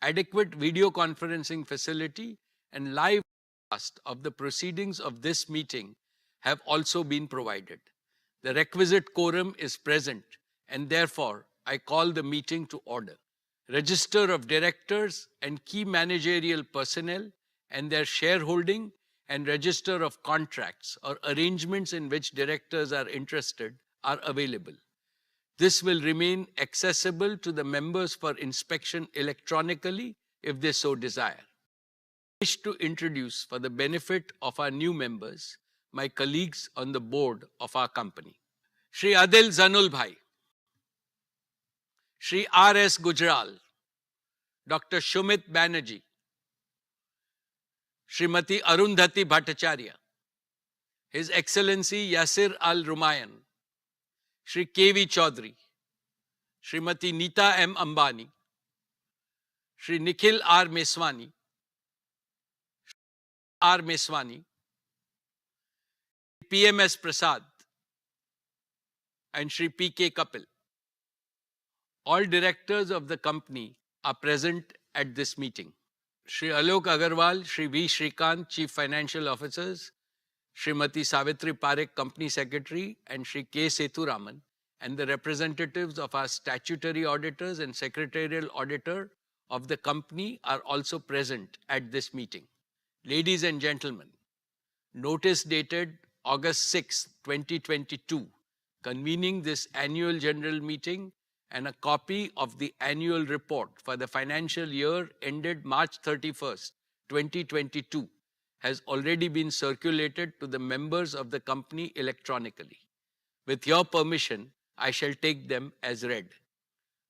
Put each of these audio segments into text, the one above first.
Adequate video conferencing facility and live broadcast of the proceedings of this meeting have also been provided. The requisite quorum is present, and therefore I call the meeting to order. Register of directors and key managerial personnel and their shareholding and register of contracts or arrangements in which directors are interested are available. This will remain accessible to the members for inspection electronically if they so desire. I wish to introduce, for the benefit of our new members, my colleagues on the board of our company. Shri Adil Zanul Bhai, Shri R.S. Gujral, Dr. Shumit Banerjee, Srimati Arundhati Bhattacharya, His Excellency Yasir Al-Rumayyan, Shri K.V. Chaudhary, Srimati Neeta M. Ambani, Shri Nikhil R. Meswani, PMS Prasad, and Shri P.K. Kapil. All directors of the company are present at this meeting. Shri Alok Agarwal, Shri V. Shrikant, Chief Financial Officers, Srimati Savitri Parekh, Company Secretary, and Shri K. Sethuraman, and the representatives of our statutory auditors and secretarial auditor of the company are also present at this meeting. Ladies and gentlemen, notice dated August 6, 2022, convening this annual general meeting and a copy of the annual report for the financial year ended March 31st, 2022, has already been circulated to the members of the company electronically. With your permission, I shall take them as read.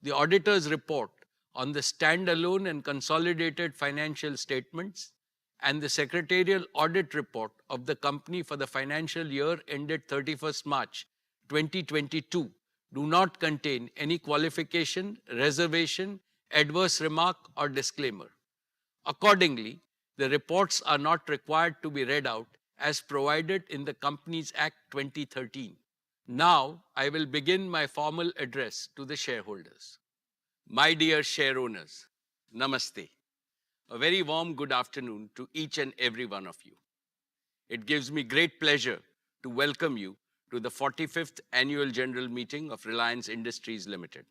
The auditor's report on the standalone and consolidated financial statements and the secretarial audit report of the company for the financial year ended 31st March 2022 do not contain any qualification, reservation, adverse remark, or disclaimer. Accordingly, the reports are not required to be read out as provided in the Companies Act 2013. Now, I will begin my formal address to the shareholders. My dear share owners, Namaste. A very warm good afternoon to each and every one of you. It gives me great pleasure to welcome you to the 45th Annual General Meeting of Reliance Industries Ltd.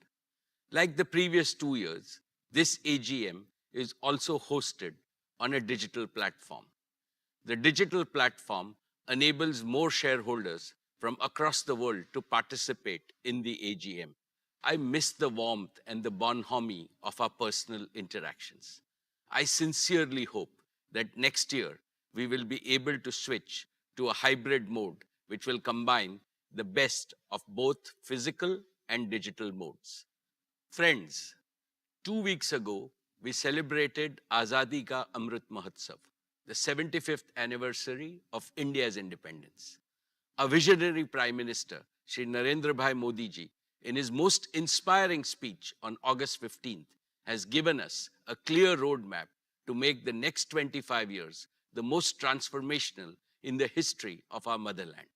Like the previous 2 years, this AGM is also hosted on a digital platform. The digital platform enables more shareholders from across the world to participate in the AGM. I miss the warmth and the bonhomie of our personal interactions. I sincerely hope that next year we will be able to switch to a hybrid mode which will combine the best of both physical and digital modes. Friends, 2 weeks ago, we celebrated Azadi Ka Amrit Mahotsav, the 75th anniversary of India's independence. Our visionary Prime Minister, Shri Narendra Bhai Modi ji, in his most inspiring speech on August 15th, has given us a clear roadmap to make the next 25 years the most transformational in the history of our motherland.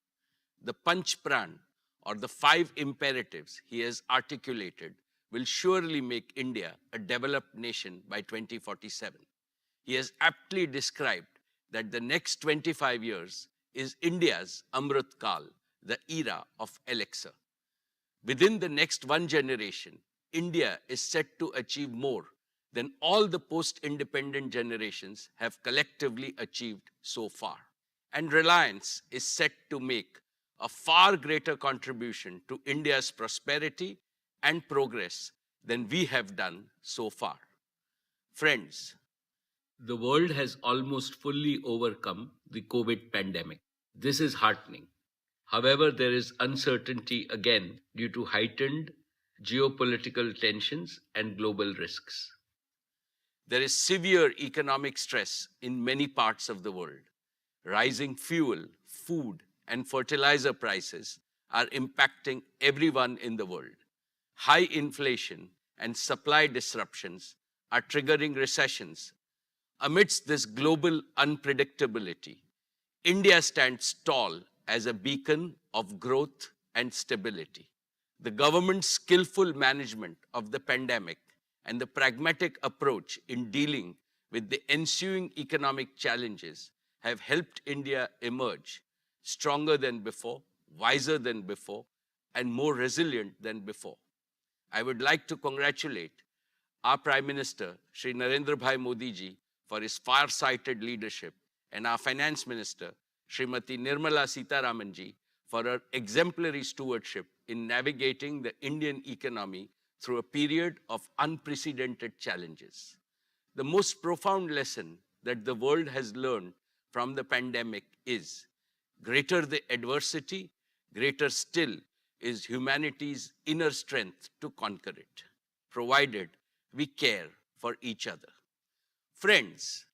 The Panch Pran, or the 5 imperatives he has articulated, will surely make India a developed nation by 2047. He has aptly described that the next 25 years is India's Amrit Kal, the era of elixir. Within the next one generation, India is set to achieve more than all the post-independent generations have collectively achieved so far. And Reliance is set to make a far greater contribution to India's prosperity and progress than we have done so far. Friends, the world has almost fully overcome the COVID pandemic. This is heartening. However, there is uncertainty again due to heightened geopolitical tensions and global risks. There is severe economic stress in many parts of the world. Rising fuel, food, and fertilizer prices are impacting everyone in the world. High inflation and supply disruptions are triggering recessions. Amidst this global unpredictability, India stands tall as a beacon of growth and stability. The government's skillful management of the pandemic and the pragmatic approach in dealing with the ensuing economic challenges have helped India emerge stronger than before, wiser than before, and more resilient than before. I would like to congratulate our Prime Minister, Shri Narendra Bhai Modi ji, for his far-sighted leadership, and our Finance Minister, Srimati Nirmala Sitharaman ji, for her exemplary stewardship in navigating the Indian economy through a period of unprecedented challenges. The most profound lesson that the world has learned from the pandemic is greater the adversity, greater still is humanity's inner strength to conquer it, provided we care for each other. Friends,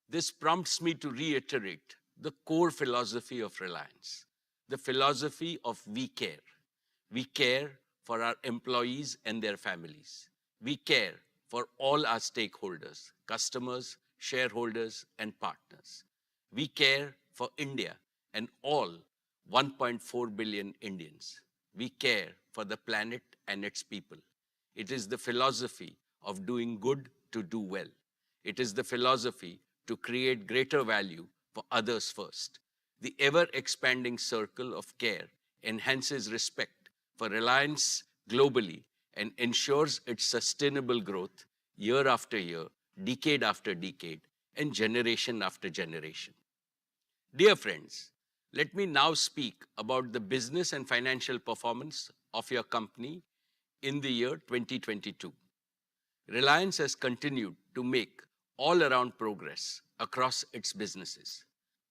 this prompts me to reiterate the core philosophy of Reliance, the philosophy of we care. We care for our employees and their families. We care for all our stakeholders, customers, shareholders, and partners. We care for India and all 1.4 billion Indians. We care for the planet and its people. It is the philosophy of doing good to do well. It is the philosophy to create greater value for others first. The ever-expanding circle of care enhances respect for Reliance globally and ensures its sustainable growth year after year, decade after decade, and generation after generation. Dear friends, let me now speak about the business and financial performance of your company in the year 2022. Reliance has continued to make all-around progress across its businesses.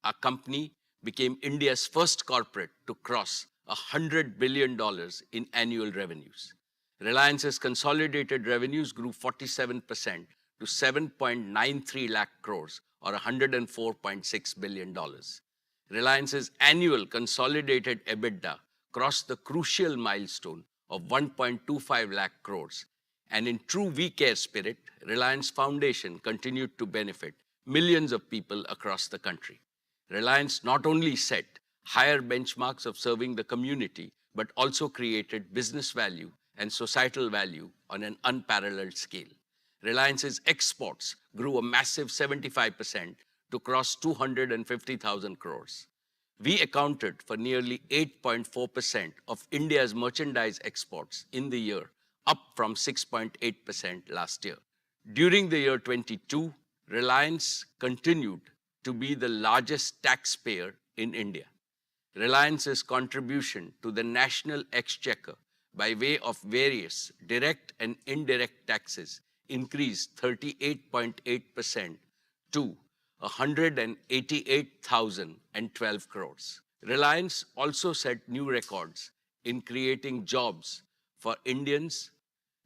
Our company became India's first corporate to cross $100 billion in annual revenues. Reliance's consolidated revenues grew 47% to 7.93 lakh crores or $104.6 billion. Reliance's annual consolidated EBITDA crossed the crucial milestone of 1.25 lakh crores. And in true We Care spirit, Reliance Foundation continued to benefit millions of people across the country. Reliance not only set higher benchmarks of serving the community, but also created business value and societal value on an unparalleled scale. Reliance's exports grew a massive 75% to cross 250,000 crores. We accounted for nearly 8.4% of India's merchandise exports in the year, up from 6.8% last year. During the year 22, Reliance continued to be the largest taxpayer in India. Reliance's contribution to the national exchequer by way of various direct and indirect taxes increased 38.8% to 188,012 crores. Reliance also set new records in creating jobs for Indians.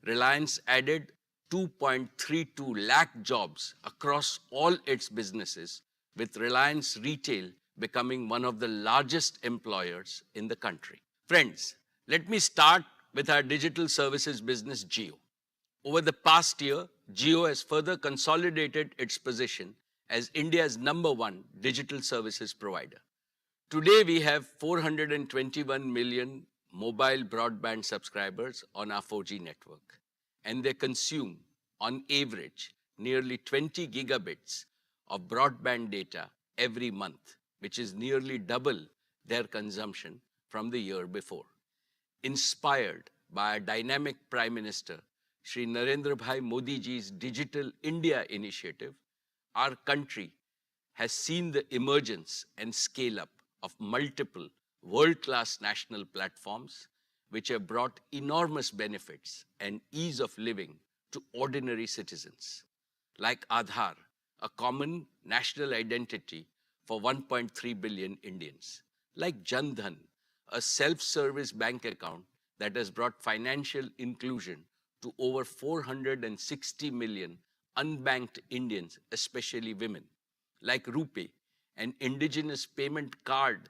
Reliance added 2.32 lakh jobs across all its businesses, with Reliance Retail becoming one of the largest employers in the country. Friends, let me start with our digital services business, Jio. Over the past year, Jio has further consolidated its position as India's #1 digital services provider. Today, we have 421 million mobile broadband subscribers on our 4G network, and they consume, on average, nearly 20 gigabits of broadband data every month, which is nearly double their consumption from the year before. Inspired by a dynamic Prime Minister, Shri Narendra Bhai Modi ji's Digital India initiative, our country has seen the emergence and scale-up of multiple world-class national platforms which have brought enormous benefits and ease of living to ordinary citizens, like Aadhaar, a common national identity for 1.3 billion Indians, like Jan Dhan, a self-service bank account that has brought financial inclusion to over 460 million unbanked Indians, especially women, like RuPay, an indigenous payment card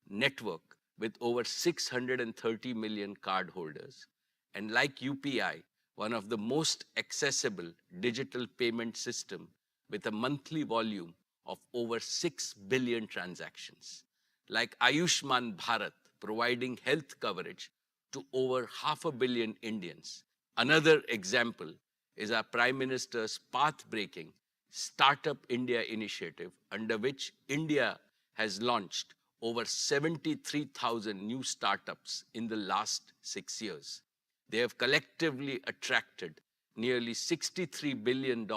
network with over 630 million cardholders, and like UPI, one of the most accessible digital payment system with a monthly volume of over 6 billion transactions, like Ayushman Bharat, providing health coverage to over 500 million Indians. Another example is our Prime Minister's path-breaking Startup India initiative, under which India has launched over 73,000 new startups in the last 6 years. They have collectively attracted nearly $63 billion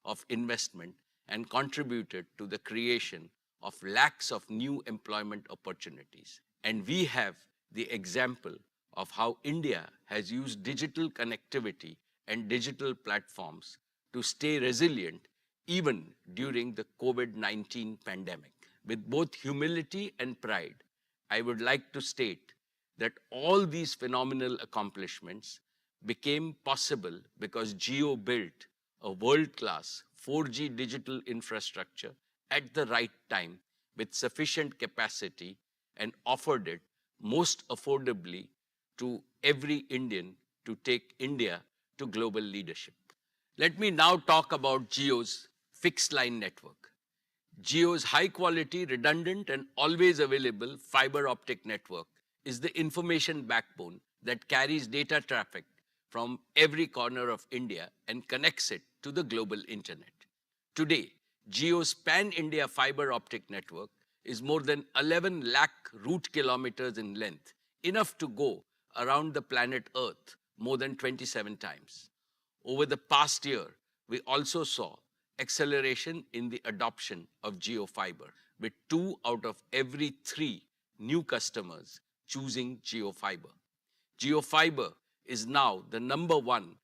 of investment and contributed to the creation of lakhs of new employment opportunities. And we have the example of how India has used digital connectivity and digital platforms to stay resilient even during the COVID-19 pandemic. With both humility and pride, I would like to state that all these phenomenal accomplishments became possible because Jio built a world-class 4G digital infrastructure at the right time with sufficient capacity and offered it most affordably to every Indian to take India to global leadership. Let me now talk about Jio's fixed line network. Jio's high-quality, redundant, and always available fiber optic network is the information backbone that carries data traffic from every corner of India and connects it to the global internet. Today, Jio's pan-India fiber optic network is more than 11 lakh route kilometers in length, enough to go around the planet Earth more than 27 times. Over the past year, we also saw acceleration in the adoption of Jio Fiber, with 2 out of every 3 new customers choosing Jio Fiber. Jio Fiber is now the #1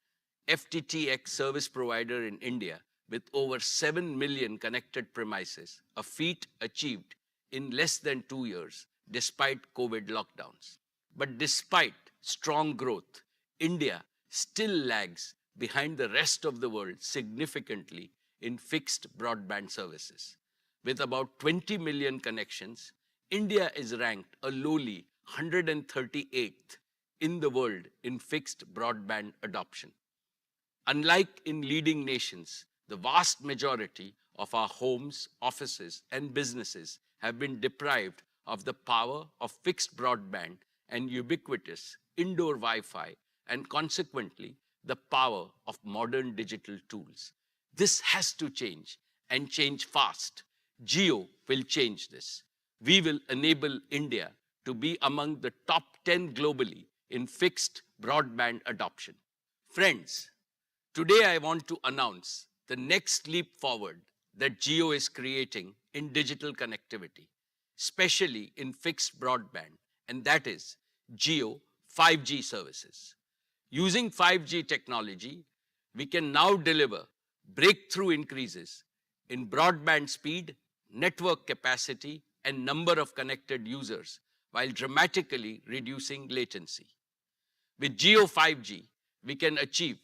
FTTX service provider in India with over 7 million connected premises, a feat achieved in less than 2 years despite COVID lockdowns. But despite strong growth, India still lags behind the rest of the world significantly in fixed broadband services. With about 20 million connections, India is ranked a lowly 138th in the world in fixed broadband adoption. Unlike in leading nations, the vast majority of our homes, offices, and businesses have been deprived of the power of fixed broadband and ubiquitous indoor Wi-Fi, and consequently, the power of modern digital tools. This has to change, and change fast. Jio will change this. We will enable India to be among the top 10 globally in fixed broadband adoption. Friends, today I want to announce the next leap forward that Jio is creating in digital connectivity, especially in fixed broadband, and that is Jio 5G services. Using 5G technology, we can now deliver breakthrough increases in broadband speed, network capacity, and number of connected users while dramatically reducing latency. With Jio 5G, we can achieve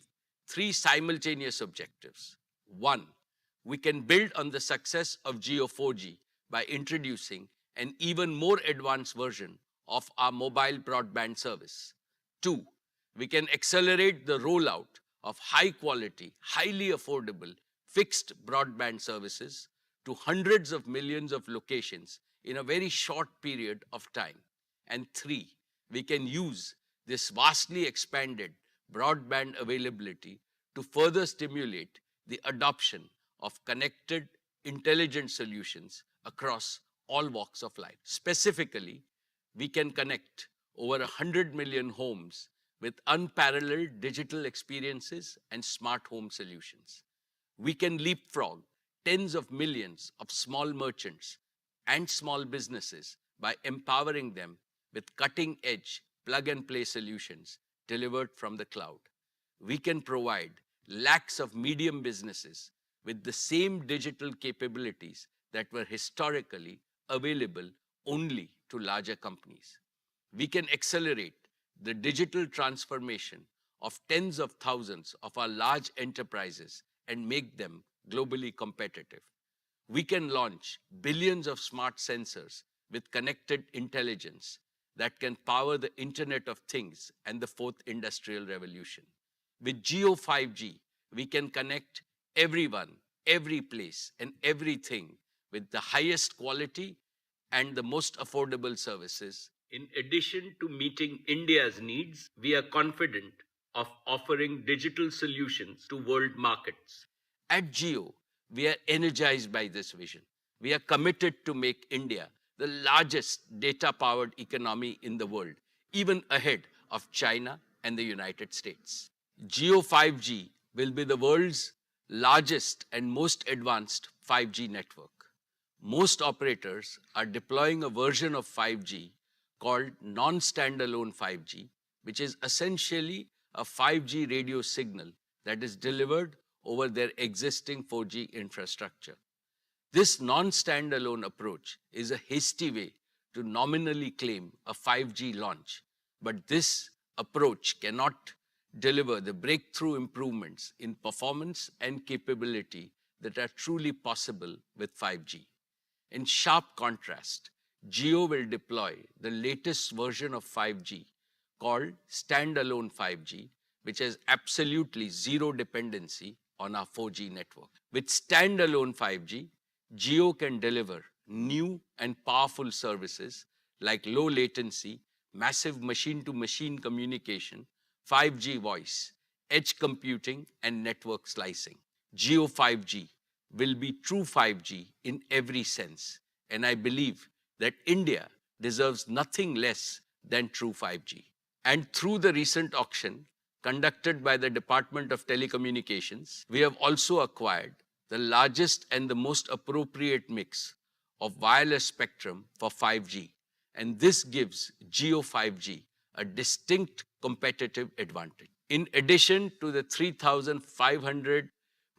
3 simultaneous objectives. 1, we can build on the success of Jio 4G by introducing an even more advanced version of our mobile broadband service. 2, we can accelerate the rollout of high-quality, highly affordable fixed broadband services to hundreds of millions of locations in a very short period of time. And 3, we can use this vastly expanded broadband availability to further stimulate the adoption of connected, intelligent solutions across all walks of life. Specifically, we can connect over 100 million homes with unparalleled digital experiences and smart home solutions. We can leapfrog tens of millions of small merchants and small businesses by empowering them with cutting-edge plug-and-play solutions delivered from the cloud. We can provide lakhs of medium businesses with the same digital capabilities that were historically available only to larger companies. We can accelerate the digital transformation of tens of thousands of our large enterprises and make them globally competitive. We can launch billions of smart sensors with connected intelligence that can power the Internet of Things and the 4th Industrial Revolution. With Jio 5G, we can connect everyone, every place, and everything with the highest quality and the most affordable services. In addition to meeting India's needs, we are confident of offering digital solutions to world markets. At Jio, we are energized by this vision. We are committed to make India the largest data-powered economy in the world, even ahead of China and the United States. Jio 5G will be the world's largest and most advanced 5G network. Most operators are deploying a version of 5G called non-standalone 5G, which is essentially a 5G radio signal that is delivered over their existing 4G infrastructure. This non-standalone approach is a hasty way to nominally claim a 5G launch, but this approach cannot deliver the breakthrough improvements in performance and capability that are truly possible with 5G. In sharp contrast, Jio will deploy the latest version of 5G called standalone 5G, which has absolutely zero dependency on our 4G network. With standalone 5G, Jio can deliver new and powerful services like low latency, massive machine-to-machine communication, 5G voice, edge computing, and network slicing. Jio 5G will be true 5G in every sense, and I believe that India deserves nothing less than true 5G. And through the recent auction conducted by the Department of Telecommunications, we have also acquired the largest and the most appropriate mix of wireless spectrum for 5G. And this gives Jio 5G a distinct competitive advantage. In addition to the 3,500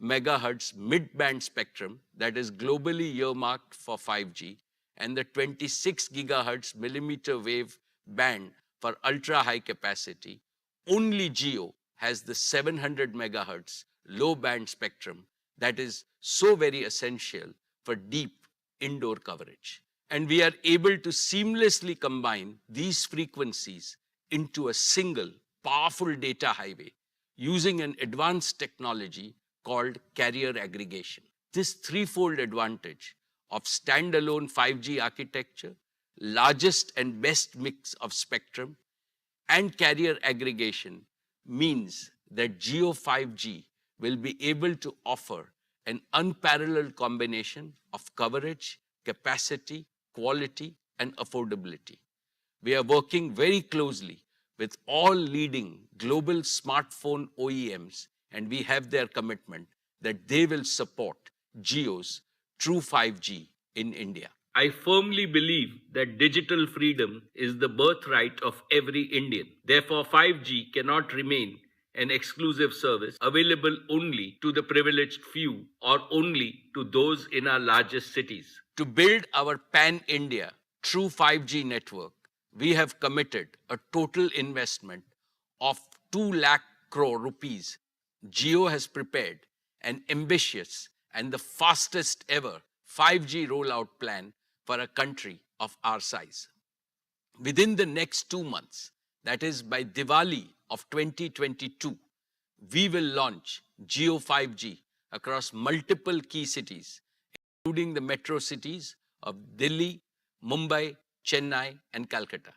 megahertz mid-band spectrum that is globally earmarked for 5G and the 26 gigahertz millimeter wave band for ultra-high capacity, only Jio has the 700 megahertz low-band spectrum that is so very essential for deep indoor coverage. And we are able to seamlessly combine these frequencies into a single powerful data highway using an advanced technology called carrier aggregation. This threefold advantage of standalone 5G architecture, largest and best mix of spectrum, and carrier aggregation means that Jio 5G will be able to offer an unparalleled combination of coverage, capacity, quality, and affordability. We are working very closely with all leading global smartphone OEMs, and we have their commitment that they will support Jio's true 5G in India. I firmly believe that digital freedom is the birthright of every Indian. Therefore, 5G cannot remain an exclusive service available only to the privileged few or only to those in our largest cities. To build our pan-India true 5G network, we have committed a total investment of 2 lakh crore rupees. Jio has prepared an ambitious and the fastest ever 5G rollout plan for a country of our size. Within the next 2 months, that is by Diwali of 2022, we will launch Jio 5G across multiple key cities, including the metro cities of Delhi, Mumbai, Chennai, and Calcutta.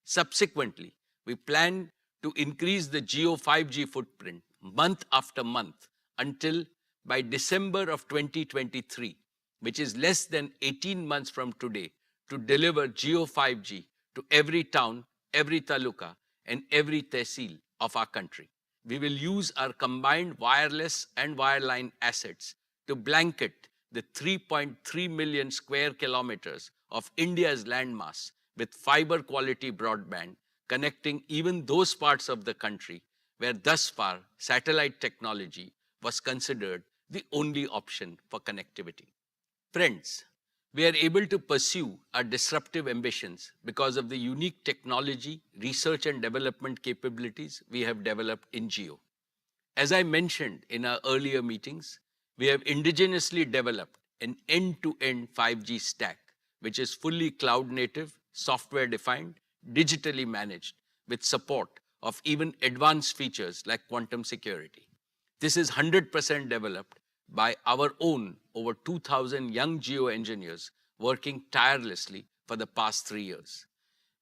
Subsequently, we plan to increase the Jio 5G footprint month after month until by December of 2023, which is less than 18 months from today, to deliver Jio 5G to every town, every taluka, and every tehsil of our country. We will use our combined wireless and wireline assets to blanket the 3.3 million square kilometers of India's landmass with fiber quality broadband, connecting even those parts of the country where thus far satellite technology was considered the only option for connectivity. Friends, we are able to pursue our disruptive ambitions because of the unique technology, research and development capabilities we have developed in Jio. As I mentioned in our earlier meetings, we have indigenously developed an end-to-end 5G stack, which is fully cloud-native, software-defined, digitally managed, with support of even advanced features like quantum security. This is 100% developed by our own over 2,000 young Jio engineers working tirelessly for the past 3 years.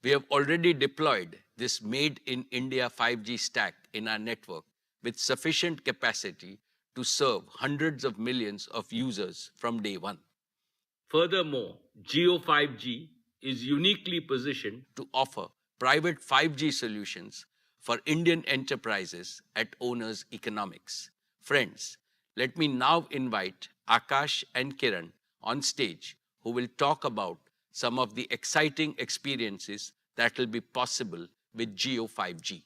We have already deployed this made in India 5G stack in our network with sufficient capacity to serve hundreds of millions of users from day one. Furthermore, Jio 5G is uniquely positioned to offer private 5G solutions for Indian enterprises at owners' economics. Friends, let me now invite Akash and Kiran on stage, who will talk about some of the exciting experiences that will be possible with Jio 5G.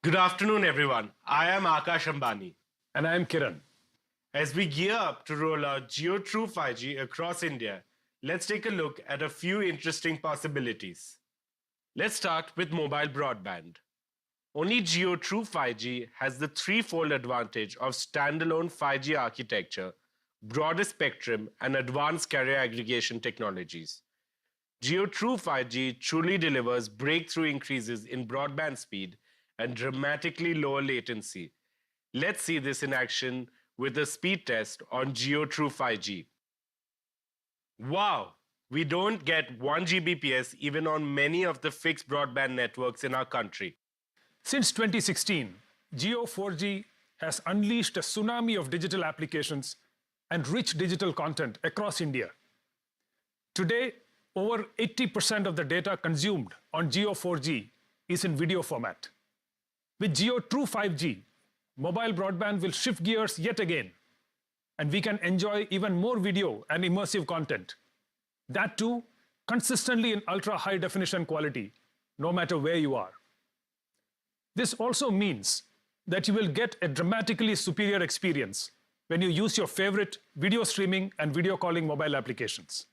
Good afternoon, everyone. I am Akash Ambani. And I am Kiran. As we gear up to roll out Jio True 5G across India, let's take a look at a few interesting possibilities. Let's start with mobile broadband. Only Jio True 5G has the threefold advantage of standalone 5G architecture, broader spectrum, and advanced carrier aggregation technologies. Jio True 5G truly delivers breakthrough increases in broadband speed and dramatically lower latency. Let's see this in action with a speed test on Jio True 5G. Wow! We don't get 1 Gbps even on many of the fixed broadband networks in our country. Since 2016, Jio 4G has unleashed a tsunami of digital applications and rich digital content across India. Today, over 80% of the data consumed on Jio 4G is in video format. With Jio True 5G, mobile broadband will shift gears yet again, and we can enjoy even more video and immersive content. That too, consistently in ultra-high definition quality, no matter where you are. This also means that you will get a dramatically superior experience when you use your favorite video streaming and video calling mobile applications.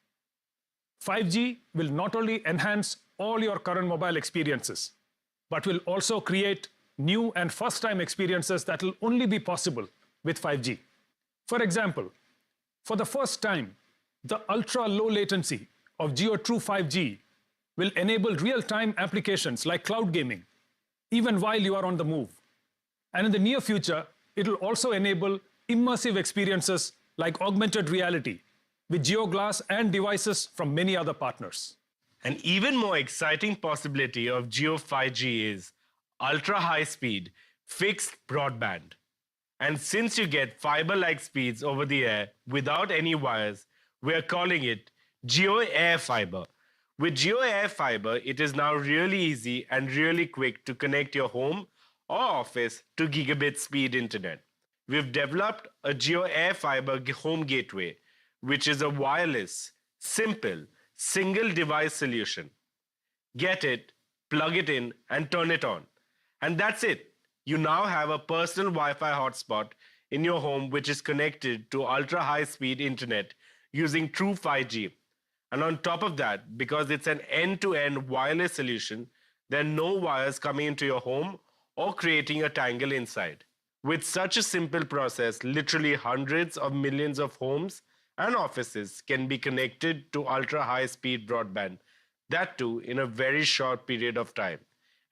5G will not only enhance all your current mobile experiences, but will also create new and first-time experiences that will only be possible with 5G. For example, for the first time, the ultra-low latency of Jio True 5G will enable real-time applications like cloud gaming, even while you are on the move. And in the near future, it will also enable immersive experiences like augmented reality with Jio Glass and devices from many other partners. An even more exciting possibility of Jio 5G is ultra-high speed, fixed broadband. And since you get fiber-like speeds over the air without any wires, we're calling it Jio Air Fiber. With Jio Air Fiber, it is now really easy and really quick to connect your home or office to gigabit speed internet. We've developed a Jio Air Fiber home gateway, which is a wireless, simple, single device solution. Get it, plug it in, and turn it on. And that's it. You now have a personal Wi-Fi hotspot in your home which is connected to ultra-high speed internet using True 5G. And on top of that, because it's an end-to-end wireless solution, there are no wires coming into your home or creating a tangle inside. With such a simple process, literally hundreds of millions of homes and offices can be connected to ultra-high speed broadband, that too in a very short period of time.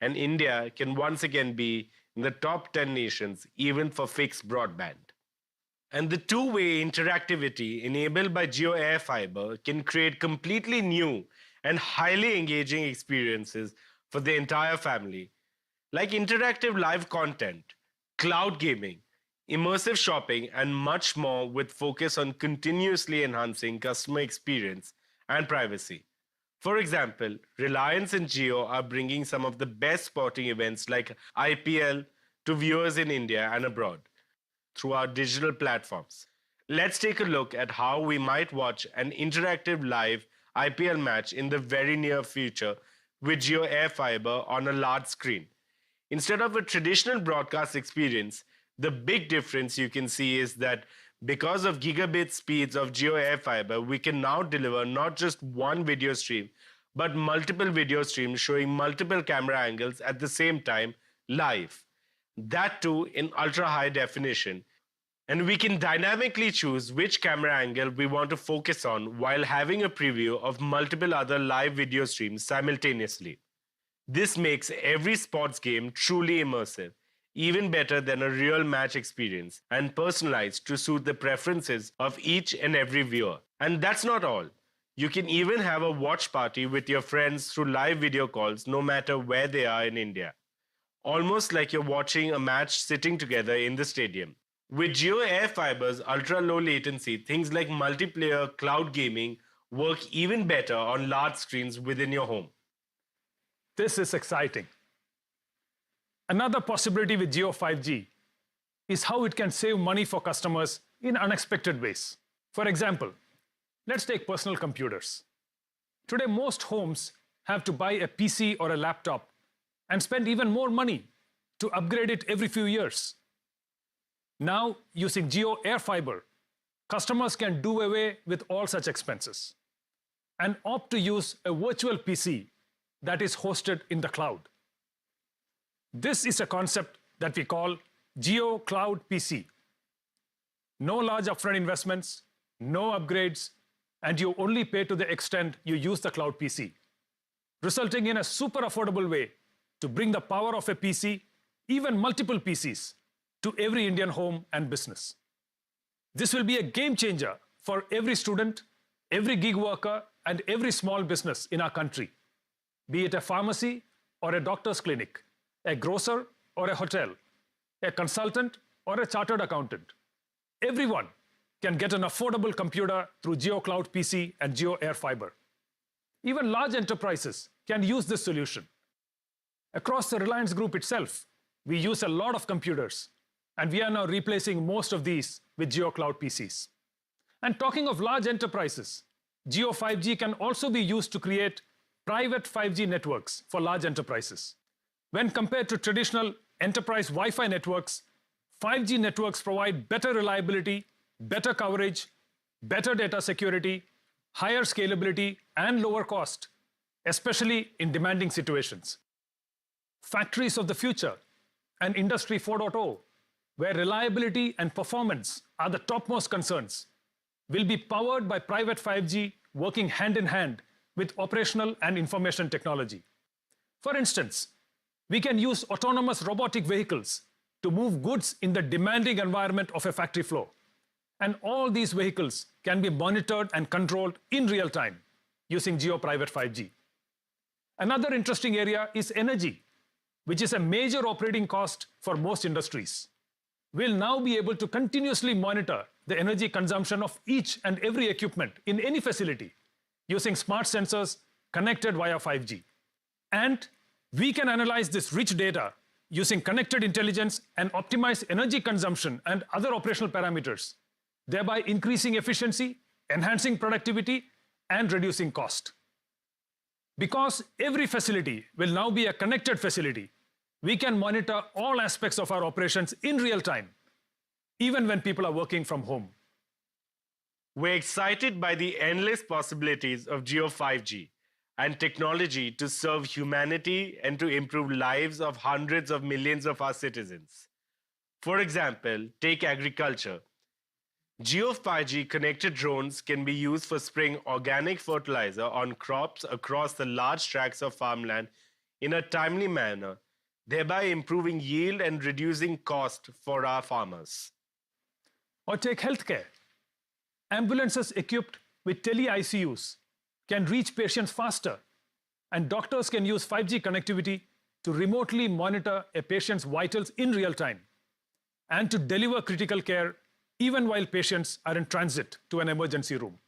And India can once again be in the top 10 nations even for fixed broadband. And the two-way interactivity enabled by Jio Air Fiber can create completely new and highly engaging experiences for the entire family, like interactive live content, cloud gaming, immersive shopping, and much more with focus on continuously enhancing customer experience and privacy. For example, Reliance and Jio are bringing some of the best sporting events like IPL to viewers in India and abroad through our digital platforms. Let's take a look at how we might watch an interactive live IPL match in the very near future with Jio Air Fiber on a large screen. Instead of a traditional broadcast experience, the big difference you can see is that because of gigabit speeds of Jio Air Fiber, we can now deliver not just one video stream, but multiple video streams showing multiple camera angles at the same time live. That too in ultra-high definition. And we can dynamically choose which camera angle we want to focus on while having a preview of multiple other live video streams simultaneously. This makes every sports game truly immersive, even better than a real match experience, and personalized to suit the preferences of each and every viewer. And that's not all. You can even have a watch party with your friends through live video calls no matter where they are in India. Almost like you're watching a match sitting together in the stadium. With Jio Air Fiber's ultra-low latency, things like multiplayer cloud gaming work even better on large screens within your home. This is exciting. Another possibility with Jio 5G is how it can save money for customers in unexpected ways. For example, let's take personal computers. Today, most homes have to buy a PC or a laptop and spend even more money to upgrade it every few years. Now, using Jio Air Fiber, customers can do away with all such expenses and opt to use a virtual PC that is hosted in the cloud. This is a concept that we call Jio Cloud PC. No large upfront investments, no upgrades, and you only pay to the extent you use the cloud PC, resulting in a super affordable way to bring the power of a PC, even multiple PCs, to every Indian home and business. This will be a game changer for every student, every gig worker, and every small business in our country, be it a pharmacy or a doctor's clinic, a grocer or a hotel, a consultant or a chartered accountant. Everyone can get an affordable computer through Jio Cloud PC and Jio Air Fiber. Even large enterprises can use this solution. Across the Reliance Group itself, we use a lot of computers, and we are now replacing most of these with Jio Cloud PCs. And talking of large enterprises, Jio 5G can also be used to create private 5G networks for large enterprises. When compared to traditional enterprise Wi-Fi networks, 5G networks provide better reliability, better coverage, better data security, higher scalability, and lower cost, especially in demanding situations. Factories of the future and Industry 4.0, where reliability and performance are the topmost concerns, will be powered by private 5G working hand in hand with operational and information technology. For instance, we can use autonomous robotic vehicles to move goods in the demanding environment of a factory floor. And all these vehicles can be monitored and controlled in real time using Jio Private 5G. Another interesting area is energy, which is a major operating cost for most industries. We'll now be able to continuously monitor the energy consumption of each and every equipment in any facility using smart sensors connected via 5G. And we can analyze this rich data using connected intelligence and optimize energy consumption and other operational parameters, thereby increasing efficiency, enhancing productivity, and reducing cost. Because every facility will now be a connected facility, we can monitor all aspects of our operations in real time, even when people are working from home. We're excited by the endless possibilities of Jio 5G and technology to serve humanity and to improve lives of hundreds of millions of our citizens. For example, take agriculture. Jio 5G connected drones can be used for spraying organic fertilizer on crops across the large tracts of farmland in a timely manner, thereby improving yield and reducing cost for our farmers. Or take healthcare. Ambulances equipped with tele-ICUs can reach patients faster, and doctors can use 5G connectivity to remotely monitor a patient's vitals in real time and to deliver critical care even while patients are in transit to an emergency room.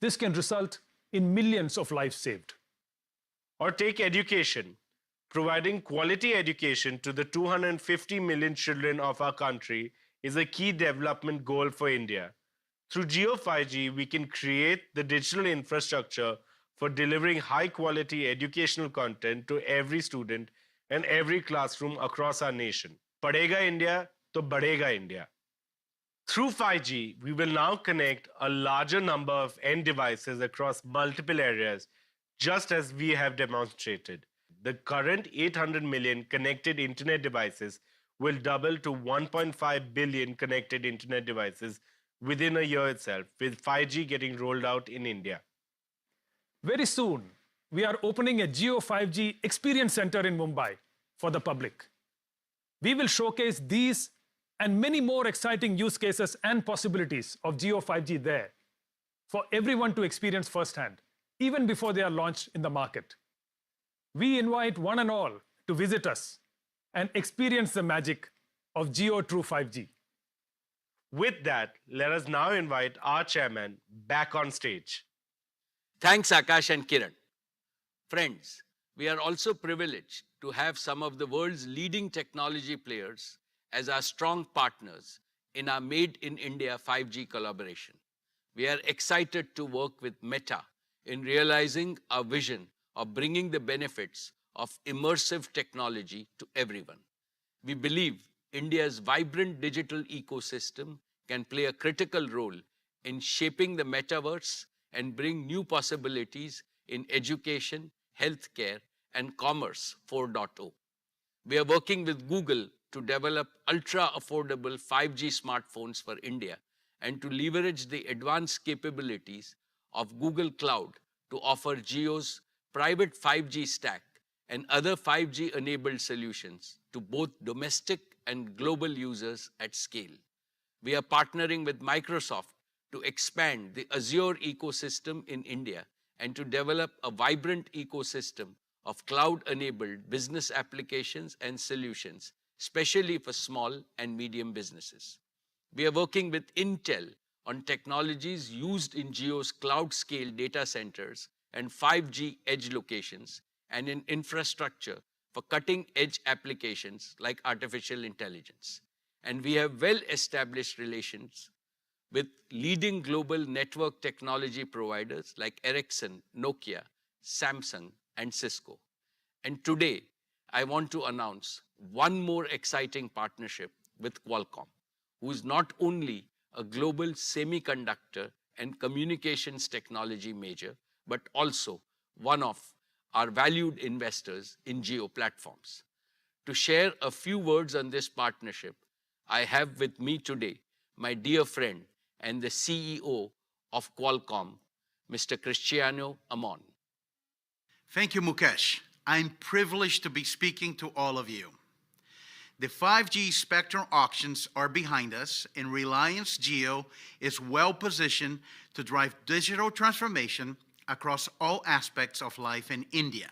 This can result in millions of lives saved. Or take education. Providing quality education to the 250 million children of our country is a key development goal for India. Through Jio 5G, we can create the digital infrastructure for delivering high-quality educational content to every student and every classroom across our nation. Padhega India, to badhega India. Through 5G, we will now connect a larger number of end devices across multiple areas, just as we have demonstrated. The current 800 million connected internet devices will double to 1.5 billion connected internet devices within a year itself, with 5G getting rolled out in India. Very soon, we are opening a Jio 5G Experience Center in Mumbai for the public. We will showcase these and many more exciting use cases and possibilities of Jio 5G there. for everyone to experience firsthand, even before they are launched in the market. We invite one and all to visit us and experience the magic of Jio True 5G. With that, let us now invite our chairman back on stage. Thanks, Akash and Kiran. Friends, we are also privileged to have some of the world's leading technology players as our strong partners in our Made in India 5G collaboration. We are excited to work with Meta in realizing our vision of bringing the benefits of immersive technology to everyone. We believe India's vibrant digital ecosystem can play a critical role in shaping the metaverse and bring new possibilities in education, healthcare, and commerce 4.0. We are working with Google to develop ultra-affordable 5G smartphones for India and to leverage the advanced capabilities of Google Cloud to offer Jio's private 5G stack and other 5G-enabled solutions to both domestic and global users at scale. We are partnering with Microsoft to expand the Azure ecosystem in India and to develop a vibrant ecosystem of cloud-enabled business applications and solutions, especially for small and medium businesses. We are working with Intel on technologies used in Jio's cloud-scale data centers and 5G edge locations and in infrastructure for cutting-edge applications like artificial intelligence. And we have well-established relations with leading global network technology providers like Ericsson, Nokia, Samsung, and Cisco. And today, I want to announce one more exciting partnership with Qualcomm, who is not only a global semiconductor and communications technology major, but also one of our valued investors in Jio platforms. To share a few words on this partnership, I have with me today my dear friend and the CEO of Qualcomm, Mr. Cristiano Amon. Thank you, Mukesh. I'm privileged to be speaking to all of you. The 5G spectrum auctions are behind us, and Reliance Jio is well positioned to drive digital transformation across all aspects of life in India,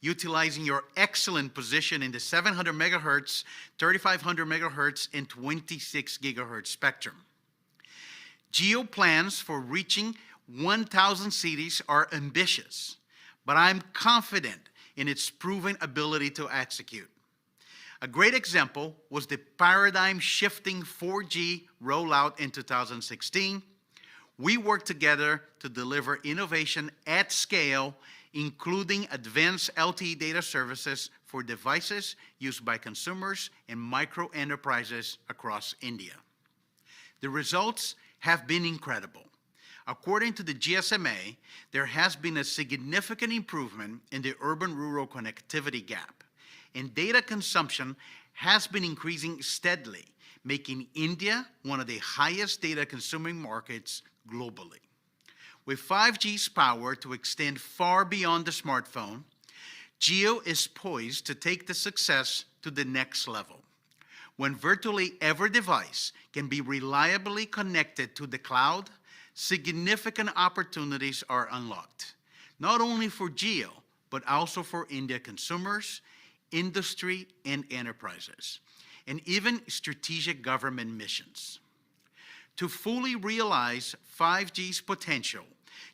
utilizing your excellent position in the 700 megahertz, 3500 megahertz, and 26 gigahertz spectrum. Jio plans for reaching 1,000 cities are ambitious, but I'm confident in its proven ability to execute. A great example was the paradigm-shifting 4G rollout in 2016. We worked together to deliver innovation at scale, including advanced LTE data services for devices used by consumers and micro enterprises across India. The results have been incredible. According to the GSMA, there has been a significant improvement in the urban-rural connectivity gap, and data consumption has been increasing steadily, making India one of the highest data-consuming markets globally. With 5G's power to extend far beyond the smartphone, Jio is poised to take the success to the next level. When virtually every device can be reliably connected to the cloud, significant opportunities are unlocked, not only for Jio, but also for India consumers, industry, and enterprises, and even strategic government missions. To fully realize 5G's potential,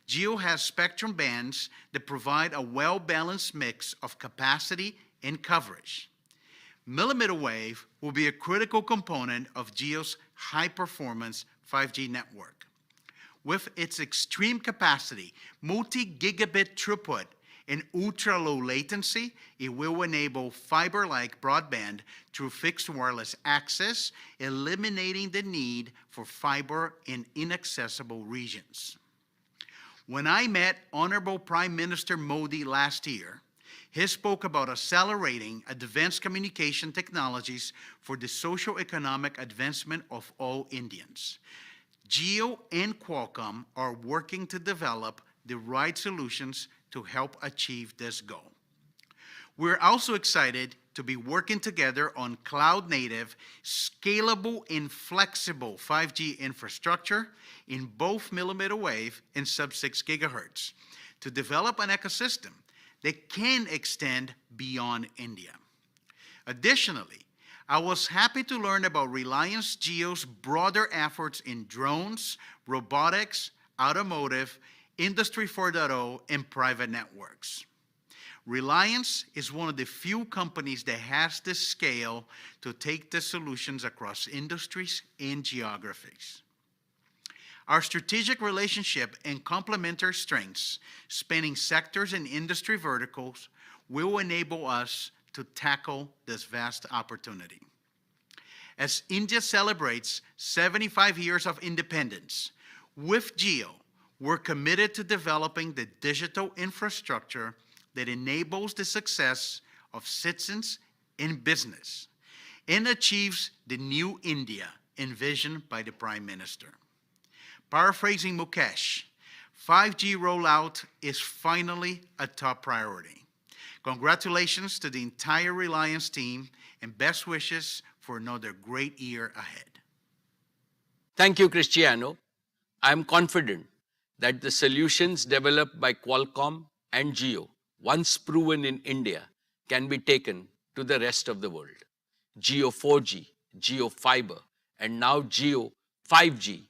Jio has spectrum bands that provide a well-balanced mix of capacity and coverage. Millimeter wave will be a critical component of Jio's high-performance 5G network. With its extreme capacity, multi-gigabit throughput, and ultra-low latency, it will enable fiber-like broadband through fixed wireless access, eliminating the need for fiber in inaccessible regions. When I met Honorable Prime Minister Modi last year, he spoke about accelerating advanced communication technologies for the socio-economic advancement of all Indians. Jio and Qualcomm are working to develop the right solutions to help achieve this goal. We're also excited to be working together on cloud-native, scalable, and flexible 5G infrastructure in both millimeter wave and sub-6 gigahertz to develop an ecosystem that can extend beyond India. Additionally, I was happy to learn about Reliance Jio's broader efforts in drones, robotics, automotive, Industry 4.0, and private networks. Reliance is one of the few companies that has the scale to take the solutions across industries and geographies. Our strategic relationship and complementary strengths, spanning sectors and industry verticals, will enable us to tackle this vast opportunity. As India celebrates 75 years of independence, with Jio, we're committed to developing the digital infrastructure that enables the success of citizens in business and achieves the new India envisioned by the Prime Minister. Paraphrasing Mukesh, 5G rollout is finally a top priority. Congratulations to the entire Reliance team and best wishes for another great year ahead. Thank you, Cristiano. I am confident that the solutions developed by Qualcomm and Jio, once proven in India, can be taken to the rest of the world. Jio 4G, Jio Fiber, and now Jio 5G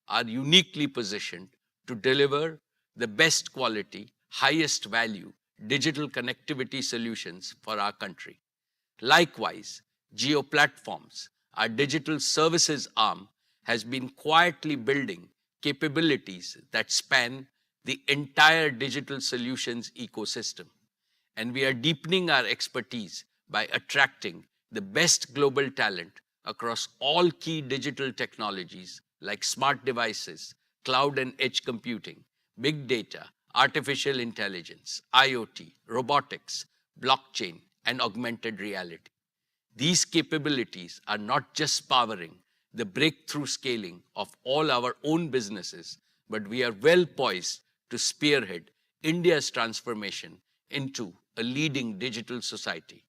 are uniquely positioned to deliver the best quality, highest value digital connectivity solutions for our country. Likewise, Jio Platforms, our digital services arm, has been quietly building capabilities that span the entire digital solutions ecosystem. And we are deepening our expertise by attracting the best global talent across all key digital technologies like smart devices, cloud and edge computing, big data, artificial intelligence, IoT, robotics, blockchain, and augmented reality. These capabilities are not just powering the breakthrough scaling of all our own businesses, but we are well poised to spearhead India's transformation into a leading digital society.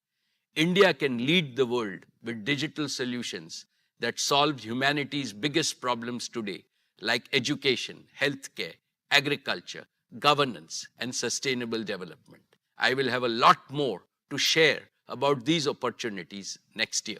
India can lead the world with digital solutions that solve humanity's biggest problems today, like education, healthcare, agriculture, governance, and sustainable development. I will have a lot more to share about these opportunities next year.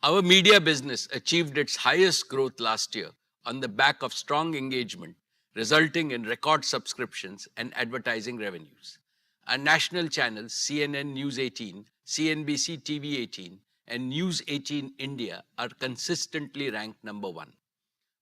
Our media business achieved its highest growth last year on the back of strong engagement, resulting in record subscriptions and advertising revenues. Our national channels, CNN News 18, CNBC TV 18, and News 18 India are consistently ranked number 1.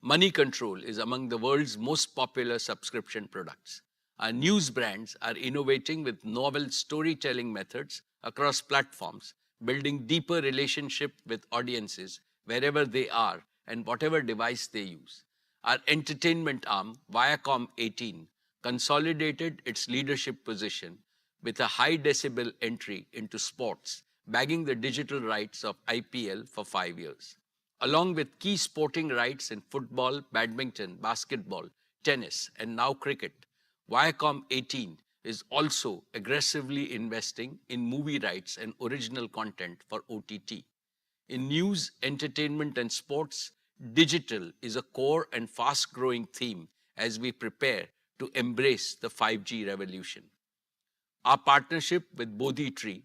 Money Control is among the world's most popular subscription products. Our news brands are innovating with novel storytelling methods across platforms, building deeper relationship with audiences wherever they are and whatever device they use. Our entertainment arm, Viacom 18, consolidated its leadership position with a high decibel entry into sports, bagging the digital rights of IPL for 5 years. Along with key sporting rights in football, badminton, basketball, tennis, and now cricket, Viacom 18 is also aggressively investing in movie rights and original content for OTT. In news, entertainment, and sports, digital is a core and fast-growing theme as we prepare to embrace the 5G revolution. Our partnership with Bodhi Tree,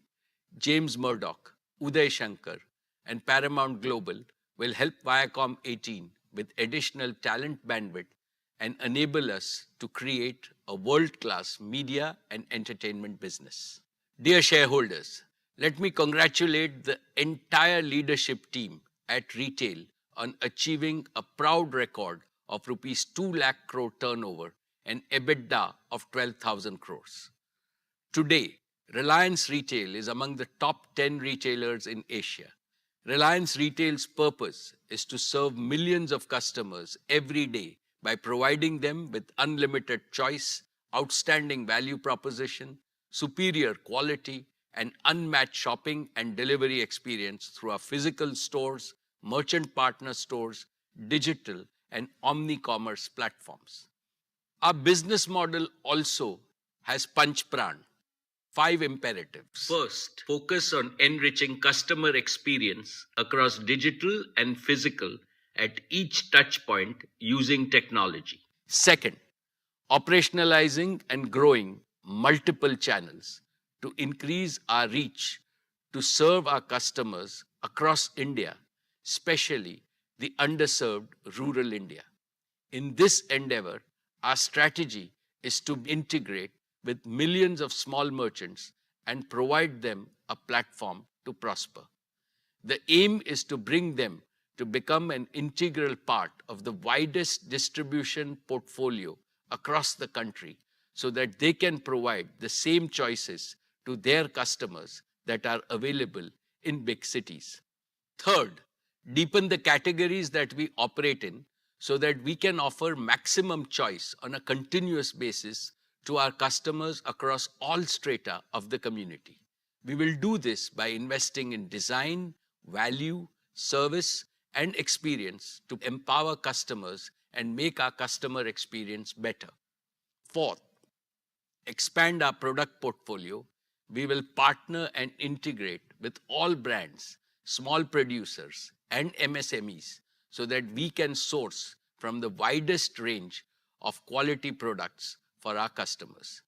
James Murdoch, Uday Shankar, and Paramount Global will help Viacom 18 with additional talent bandwidth and enable us to create a world-class media and entertainment business. Dear shareholders, let me congratulate the entire leadership team at Retail on achieving a proud record of rupees 2 lakh crore turnover and EBITDA of 12,000 crores. Today, Reliance Retail is among the top 10 retailers in Asia. Reliance Retail's purpose is to serve millions of customers every day by providing them with unlimited choice, outstanding value proposition, superior quality, and unmatched shopping and delivery experience through our physical stores, merchant partner stores, digital, and omni-commerce platforms. Our business model also has Panch Pran, 5 imperatives. First, focus on enriching customer experience across digital and physical at each touch point using technology. Second, operationalizing and growing multiple channels to increase our reach to serve our customers across India, especially the underserved rural India. In this endeavor, our strategy is to integrate with millions of small merchants and provide them a platform to prosper. The aim is to bring them to become an integral part of the widest distribution portfolio across the country so that they can provide the same choices to their customers that are available in big cities. Third, deepen the categories that we operate in so that we can offer maximum choice on a continuous basis to our customers across all strata of the community. We will do this by investing in design, value, service, and experience to empower customers and make our customer experience better. Fourth, expand our product portfolio. We will partner and integrate with all brands, small producers, and MSMEs so that we can source from the widest range of quality products for our customers.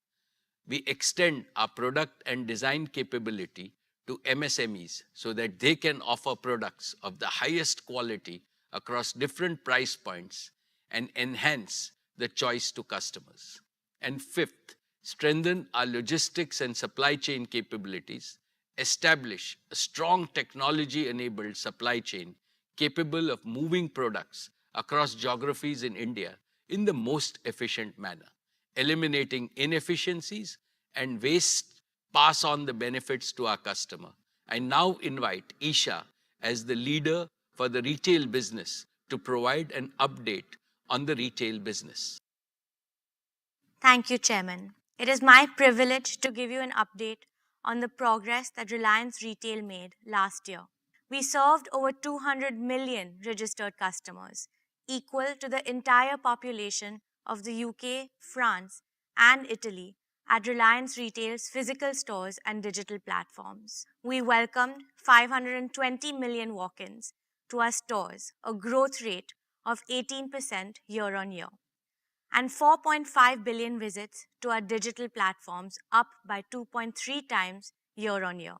We extend our product and design capability to MSMEs so that they can offer products of the highest quality across different price points and enhance the choice to customers. And fifth, strengthen our logistics and supply chain capabilities, establish a strong technology-enabled supply chain capable of moving products across geographies in India in the most efficient manner, eliminating inefficiencies and waste, pass on the benefits to our customer. I now invite Isha as the leader for the retail business to provide an update on the retail business. Thank you, Chairman. It is my privilege to give you an update on the progress that Reliance Retail made last year. We served over 200 million registered customers, equal to the entire population of the UK, France, and Italy at Reliance Retail's physical stores and digital platforms. We welcomed 520 million walk-ins to our stores, a growth rate of 18% year-on-year, and 4.5 billion visits to our digital platforms, up by 2.3 times year-on-year.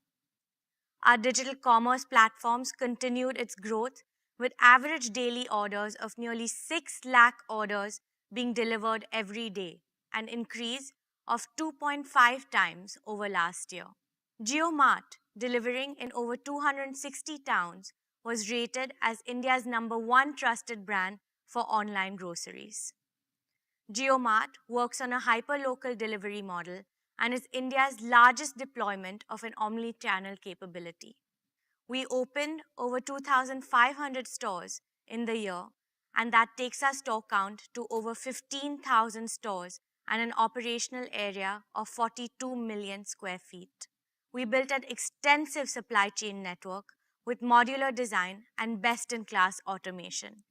Our digital commerce platforms continued its growth with average daily orders of nearly 6 lakh orders being delivered every day, an increase of 2.5 times over last year. Geomart, delivering in over 260 towns, was rated as India's #1 trusted brand for online groceries. Geomart works on a hyper-local delivery model and is India's largest deployment of an omni-channel capability. We opened over 2,500 stores in the year, and that takes our store count to over 15,000 stores and an operational area of 42 million square feet. We built an extensive supply chain network with modular design and best-in-class automation.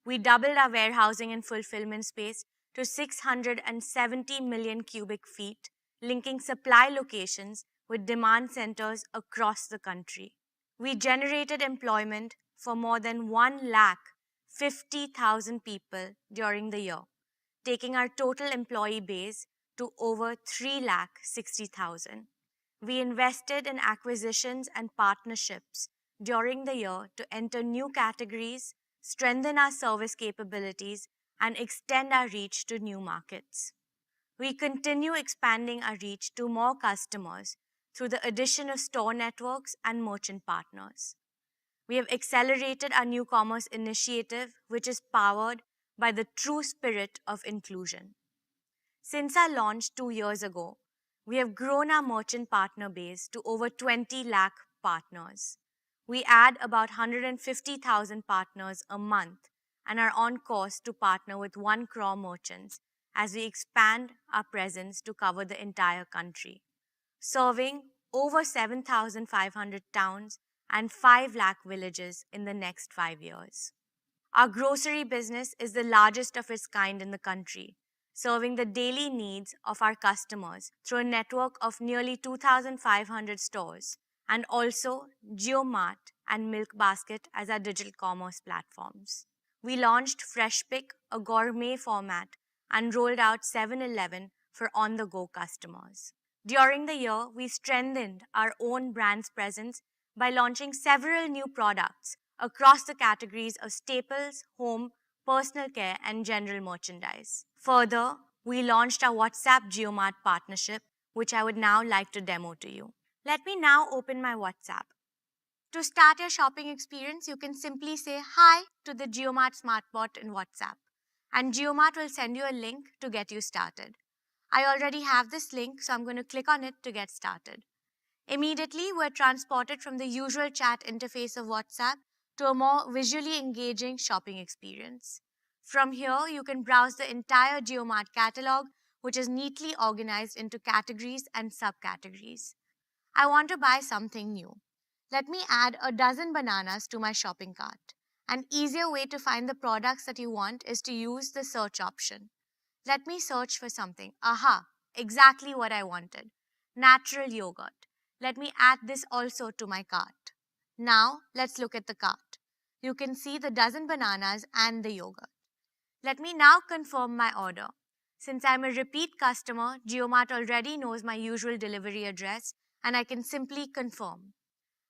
We doubled our warehousing and fulfillment space to 670 million cubic feet, linking supply locations with demand centers across the country. We generated employment for more than 150,000 people during the year, taking our total employee base to over 360,000. We invested in acquisitions and partnerships during the year to enter new categories, strengthen our service capabilities, and extend our reach to new markets. We continue expanding our reach to more customers through the addition of store networks and merchant partners. We have accelerated our new commerce initiative, which is powered by the true spirit of inclusion. Since our launch 2 years ago, we have grown our merchant partner base to over 20 lakh partners. We add about 150,000 partners a month and are on course to partner with 1 crore merchants as we expand our presence to cover the entire country, serving over 7,500 towns and 5 lakh villages in the next 5 years. Our grocery business is the largest of its kind in the country, serving the daily needs of our customers through a network of nearly 2,500 stores, and also Geomart and Milk Basket as our digital commerce platforms. We launched Fresh Pick, a gourmet format, and rolled out 7-Eleven for on-the-go customers. During the year, we strengthened our own brand's presence by launching several new products across the categories of staples, home, personal care, and general merchandise. Further, we launched our WhatsApp Geomart partnership, which I would now like to demo to you. Let me now open my WhatsApp. To start your shopping experience, you can simply say hi to the Geomart SmartBot in WhatsApp, and Geomart will send you a link to get you started. I already have this link, so I'm going to click on it to get started. Immediately, we're transported from the usual chat interface of WhatsApp to a more visually engaging shopping experience. From here, you can browse the entire Geomart catalog, which is neatly organized into categories and subcategories. I want to buy something new. Let me add a dozen bananas to my shopping cart. An easier way to find the products that you want is to use the search option. Let me search for something. Aha, exactly what I wanted. Natural yogurt. Let me add this also to my cart. Now, let's look at the cart. You can see the dozen bananas and the yogurt. Let me now confirm my order. Since I'm a repeat customer, Geomart already knows my usual delivery address, and I can simply confirm.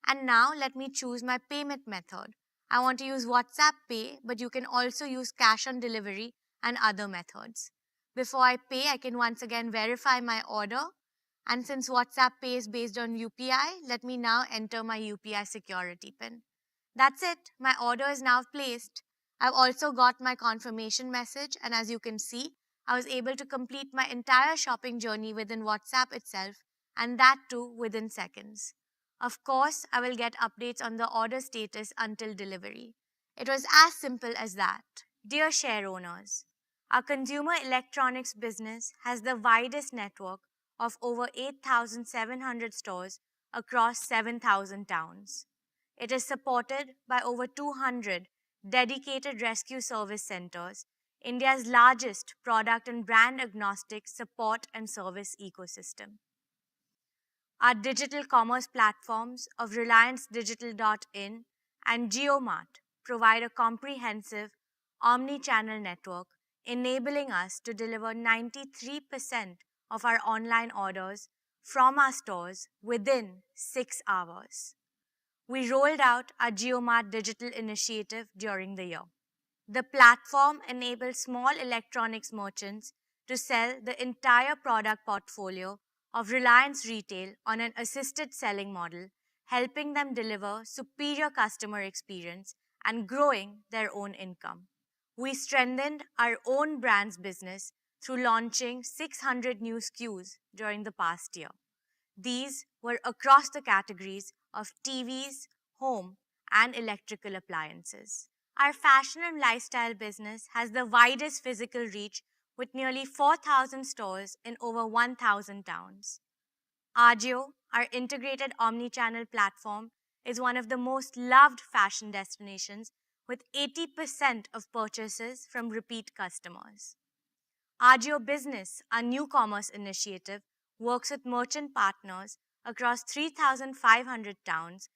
And now let me choose my payment method. I want to use WhatsApp Pay, but you can also use cash on delivery and other methods. Before I pay, I can once again verify my order. And since WhatsApp Pay is based on UPI, let me now enter my UPI security PIN. That's it. My order is now placed. I've also got my confirmation message, and as you can see, I was able to complete my entire shopping journey within WhatsApp itself, and that too within seconds. Of course, I will get updates on the order status until delivery. It was as simple as that. Dear share owners, our consumer electronics business has the widest network of over 8,700 stores across 7,000 towns. It is supported by over 200 dedicated rescue service centers, India's largest product and brand agnostic support and service ecosystem. Our digital commerce platforms of Reliance Digital.in and Geomart provide a comprehensive omni-channel network, enabling us to deliver 93% of our online orders from our stores within 6 hours. We rolled out our Geomart digital initiative during the year. The platform enables small electronics merchants to sell the entire product portfolio of Reliance Retail on an assisted selling model, helping them deliver superior customer experience and growing their own income. We strengthened our own brands business through launching 600 new SKUs during the past year. These were across the categories of TVs, home, and electrical appliances. Our fashion and lifestyle business has the widest physical reach with nearly 4,000 stores in over 1,000 towns. Jio, our integrated omni-channel platform, is one of the most loved fashion destinations with 80% of purchases from repeat customers. Jio Business, our new commerce initiative, works with merchant partners across 3,500 towns,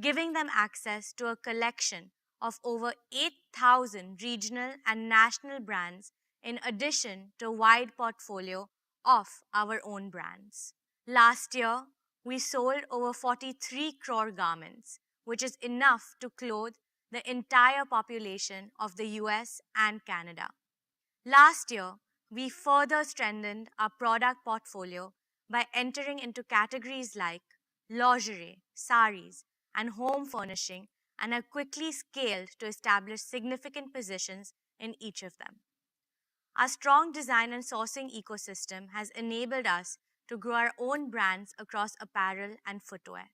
giving them access to a collection of over 8,000 regional and national brands in addition to a wide portfolio of our own brands. Last year, we sold over 43 crore garments, which is enough to clothe the entire population of the US and Canada. Last year, we further strengthened our product portfolio by entering into categories like lingerie, saris, and home furnishing, and have quickly scaled to establish significant positions in each of them. Our strong design and sourcing ecosystem has enabled us to grow our own brands across apparel and footwear.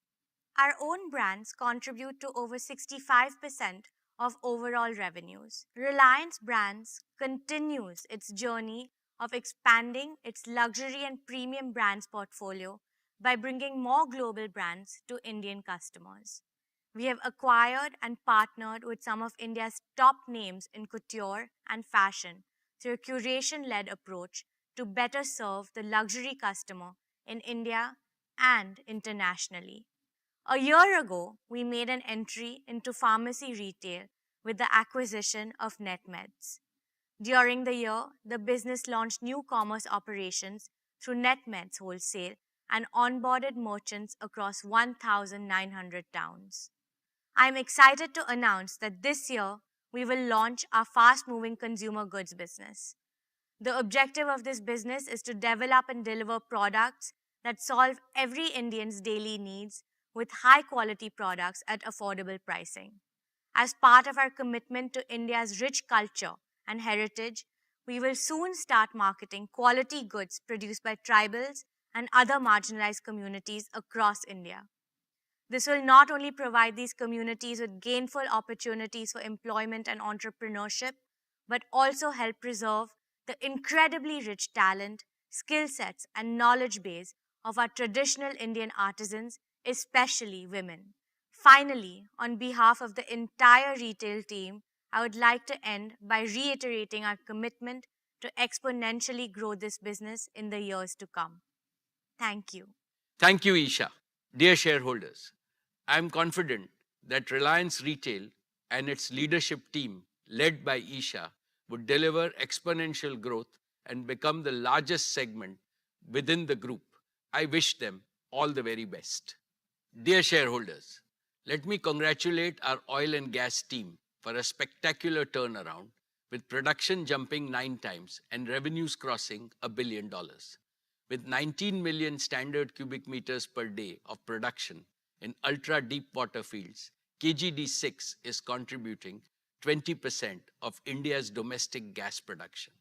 Our own brands contribute to over 65% of overall revenues. Reliance Brands continues its journey of expanding its luxury and premium brands portfolio by bringing more global brands to Indian customers. We have acquired and partnered with some of India's top names in couture and fashion, through a curation-led approach to better serve the luxury customer in India and internationally. A year ago, we made an entry into pharmacy retail with the acquisition of NetMeds. During the year, the business launched new commerce operations through NetMeds Wholesale and onboarded merchants across 1,900 towns. I am excited to announce that this year we will launch our fast-moving consumer goods business. The objective of this business is to develop and deliver products that solve every Indian's daily needs with high-quality products at affordable pricing. As part of our commitment to India's rich culture and heritage, we will soon start marketing quality goods produced by tribals and other marginalized communities across India. This will not only provide these communities with gainful opportunities for employment and entrepreneurship, but also help preserve the incredibly rich talent, skill sets, and knowledge base of our traditional Indian artisans, especially women. Finally, on behalf of the entire retail team, I would like to end by reiterating our commitment to exponentially grow this business in the years to come. Thank you. Thank you, Isha. Dear shareholders, I am confident that Reliance Retail and its leadership team, led by Isha, would deliver exponential growth and become the largest segment within the group. I wish them all the very best. Dear shareholders, let me congratulate our oil and gas team for a spectacular turnaround, with production jumping 9 times and revenues crossing $1 billion. With 19 million standard cubic meters per day of production in ultra-deep water fields, KGD6 is contributing 20% of India's domestic gas production.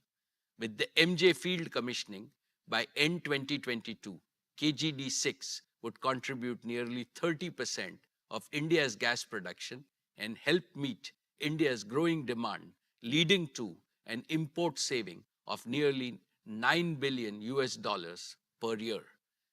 With the MJ field commissioning by end 2022, KGD6 would contribute nearly 30% of India's gas production and help meet India's growing demand, leading to an import saving of nearly $9 billion per year.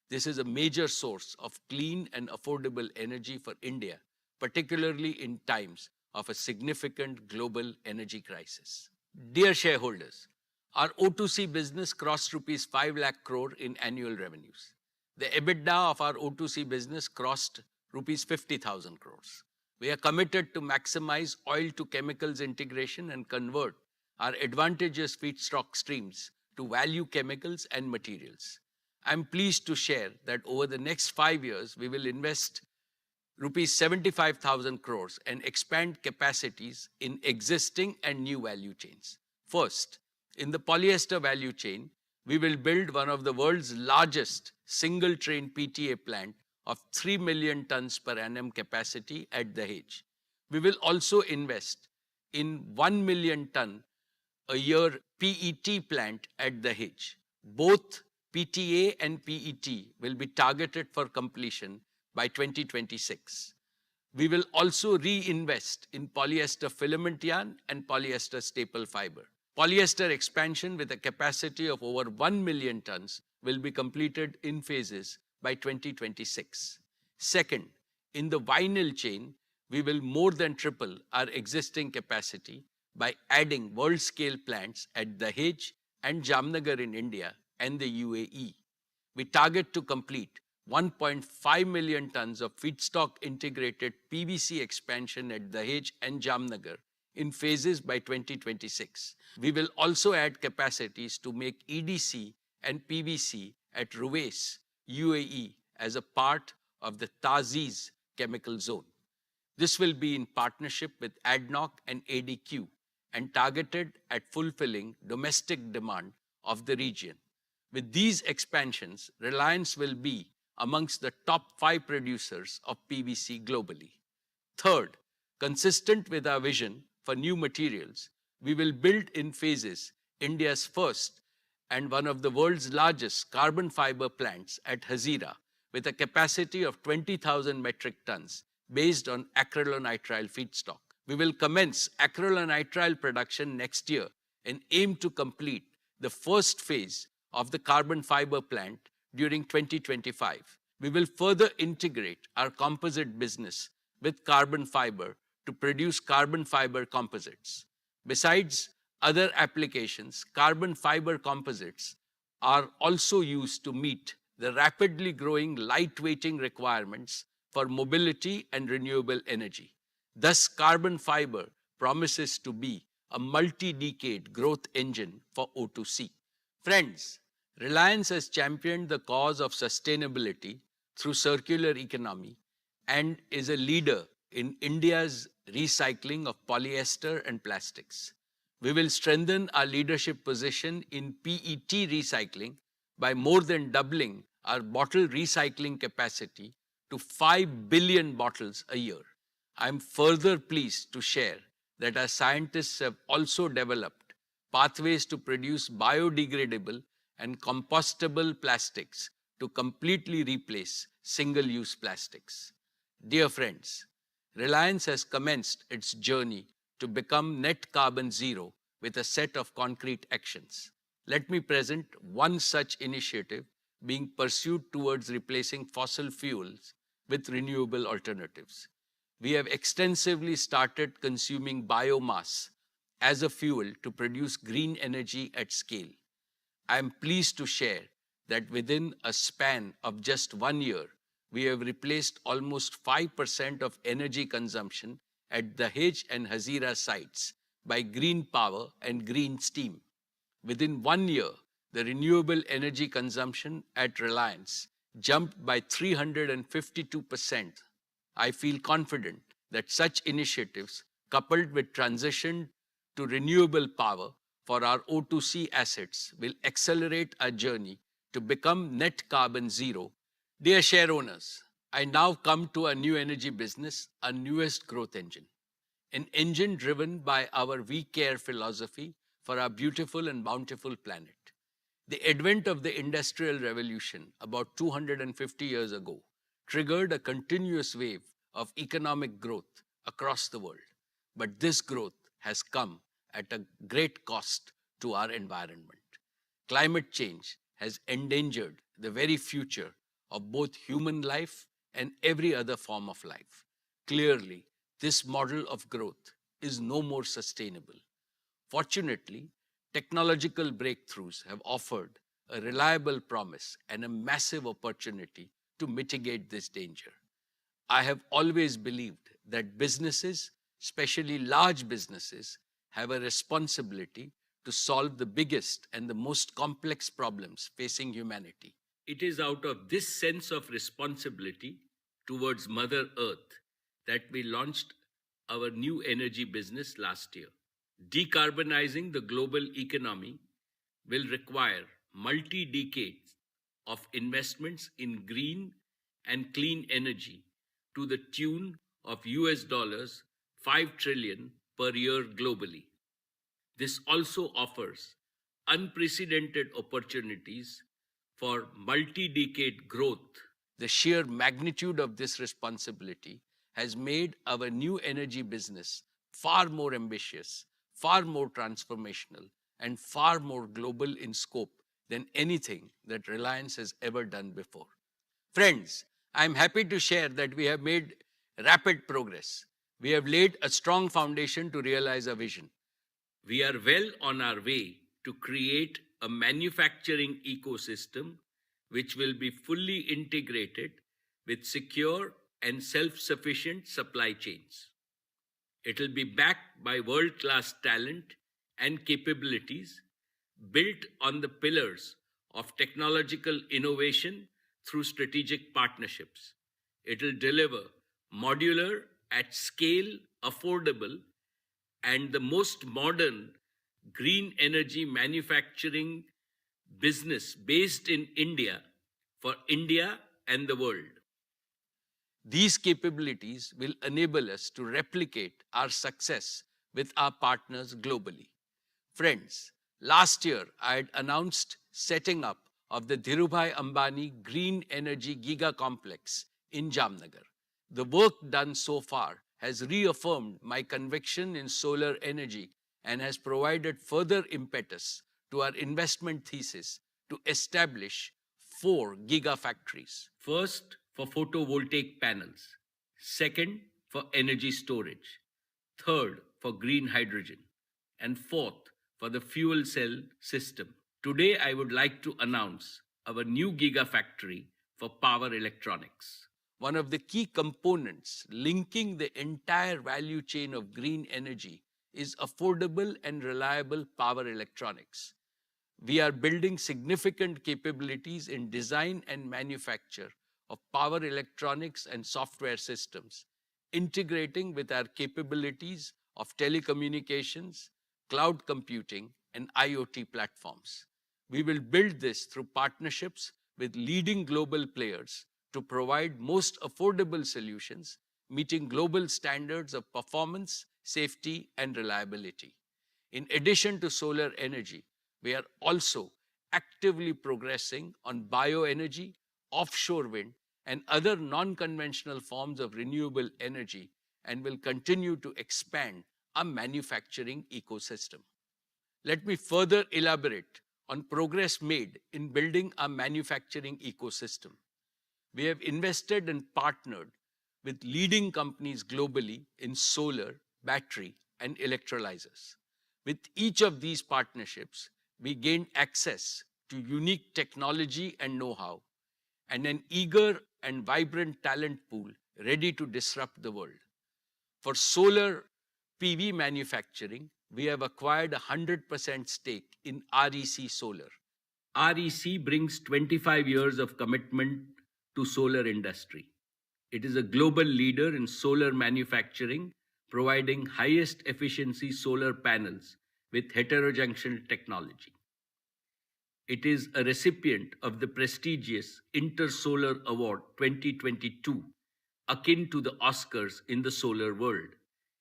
This is a major source of clean and affordable energy for India, particularly in times of a significant global energy crisis. Dear shareholders, our O2C business crossed rupees 5 lakh crore in annual revenues. The EBITDA of our O2C business crossed rupees 50,000 crores. We are committed to maximize oil-to-chemicals integration and convert our advantageous feedstock streams to value chemicals and materials. I am pleased to share that over the next 5 years, we will invest rupees 75,000 crores and expand capacities in existing and new value chains. First, in the polyester value chain, we will build one of the world's largest single-train PTA plant of 3 million tons per annum capacity at Dahej. We will also invest in 1 million ton a year PET plant at Dahej. Both PTA and PET will be targeted for completion by 2026. We will also reinvest in polyester filament yarn and polyester staple fiber. Polyester expansion with a capacity of over 1 million tons will be completed in phases by 2026. Second, in the vinyl chain, we will more than triple our existing capacity by adding world-scale plants at Dahej and Jamnagar in India and the UAE. We target to complete 1.5 million tons of feedstock integrated PVC expansion at Dahej and Jamnagar in phases by 2026. We will also add capacities to make EDC and PVC at Ruwais, UAE, as a part of the Taziz chemical zone. This will be in partnership with ADNOC and ADQ and targeted at fulfilling domestic demand of the region. With these expansions, Reliance will be amongst the top 5 producers of PVC globally. Third, consistent with our vision for new materials, we will build in phases India's first and one of the world's largest carbon fiber plants at Hazira with a capacity of 20,000 metric tons based on acrylonitrile feedstock. We will commence acrylonitrile production next year and aim to complete the first phase of the carbon fiber plant during 2025. We will further integrate our composite business with carbon fiber to produce carbon fiber composites. Besides other applications, carbon fiber composites are also used to meet the rapidly growing lightweighting requirements for mobility and renewable energy. Thus, carbon fiber promises to be a multi-decade growth engine for O2C. Friends, Reliance has championed the cause of sustainability through circular economy and is a leader in India's recycling of polyester and plastics. We will strengthen our leadership position in PET recycling by more than doubling our bottle recycling capacity to 5 billion bottles a year. I am further pleased to share that our scientists have also developed pathways to produce biodegradable and compostable plastics to completely replace single-use plastics. Dear friends, Reliance has commenced its journey to become net carbon zero with a set of concrete actions. Let me present one such initiative being pursued towards replacing fossil fuels with renewable alternatives. We have extensively started consuming biomass as a fuel to produce green energy at scale. I am pleased to share that within a span of just 1 year, we have replaced almost 5% of energy consumption at the Dahej and Hazira sites by green power and green steam. Within 1 year, the renewable energy consumption at Reliance jumped by 352%. I feel confident that such initiatives, coupled with transition to renewable power for our O2C assets, will accelerate our journey to become net carbon zero. Dear share owners, I now come to our new energy business, our newest growth engine. An engine driven by our We Care philosophy for our beautiful and bountiful planet. The advent of the Industrial Revolution about 250 years ago triggered a continuous wave of economic growth across the world. But this growth has come at a great cost to our environment. Climate change has endangered the very future of both human life and every other form of life. Clearly, this model of growth is no more sustainable. Fortunately, technological breakthroughs have offered a reliable promise and a massive opportunity to mitigate this danger. I have always believed that businesses, especially large businesses, have a responsibility to solve the biggest and the most complex problems facing humanity. It is out of this sense of responsibility towards Mother Earth that we launched our new energy business last year. Decarbonizing the global economy will require multi-decades of investments in green and clean energy to the tune of US$ 5 trillion per year globally. This also offers unprecedented opportunities for multi-decade growth. The sheer magnitude of this responsibility has made our new energy business far more ambitious, far more transformational, and far more global in scope than anything that Reliance has ever done before. Friends, I am happy to share that we have made rapid progress. We have laid a strong foundation to realize our vision. We are well on our way to create a manufacturing ecosystem which will be fully integrated with secure and self-sufficient supply chains. It will be backed by world-class talent and capabilities built on the pillars of technological innovation through strategic partnerships. It will deliver modular, at scale, affordable, and the most modern green energy manufacturing business based in India for India and the world. These capabilities will enable us to replicate our success with our partners globally. Friends, last year I had announced setting up of the Dhirubhai Ambani Green Energy Giga Complex in Jamnagar. The work done so far has reaffirmed my conviction in solar energy and has provided further impetus to our investment thesis to establish 4 gigafactories. First, for photovoltaic panels. Second, for energy storage. Third, for green hydrogen. And fourth, for the fuel cell system. Today, I would like to announce our new Gigafactory for power electronics. One of the key components linking the entire value chain of green energy is affordable and reliable power electronics. We are building significant capabilities in design and manufacture of power electronics and software systems, integrating with our capabilities of telecommunications, cloud computing, and IoT platforms. We will build this through partnerships with leading global players to provide most affordable solutions, meeting global standards of performance, safety, and reliability. In addition to solar energy, we are also actively progressing on bioenergy, offshore wind, and other non-conventional forms of renewable energy, and will continue to expand our manufacturing ecosystem. Let me further elaborate on progress made in building our manufacturing ecosystem. We have invested and partnered with leading companies globally in solar, battery, and electrolyzers. With each of these partnerships, we gained access to unique technology and know-how, and an eager and vibrant talent pool ready to disrupt the world. For solar PV manufacturing, we have acquired a 100% stake in REC Solar. REC brings 25 years of commitment to solar industry. It is a global leader in solar manufacturing, providing highest efficiency solar panels with heterojunction technology. It is a recipient of the prestigious Intersolar Award 2022, akin to the Oscars in the solar world,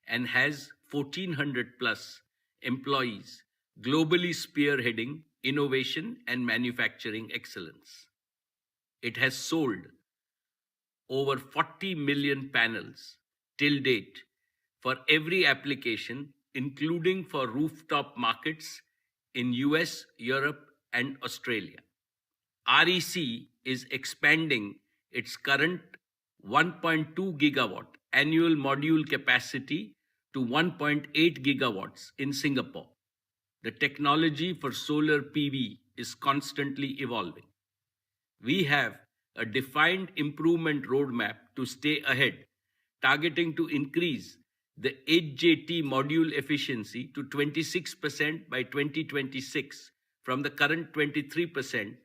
and has 1,400 plus employees globally spearheading innovation and manufacturing excellence. It has sold over 40 million panels till date for every application, including for rooftop markets in US, Europe, and Australia. REC is expanding its current 1.2 gigawatt annual module capacity to 1.8 gigawatts in Singapore. The technology for solar PV is constantly evolving. We have a defined improvement roadmap to stay ahead, targeting to increase the HJT module efficiency to 26% by 2026 from the current 23%,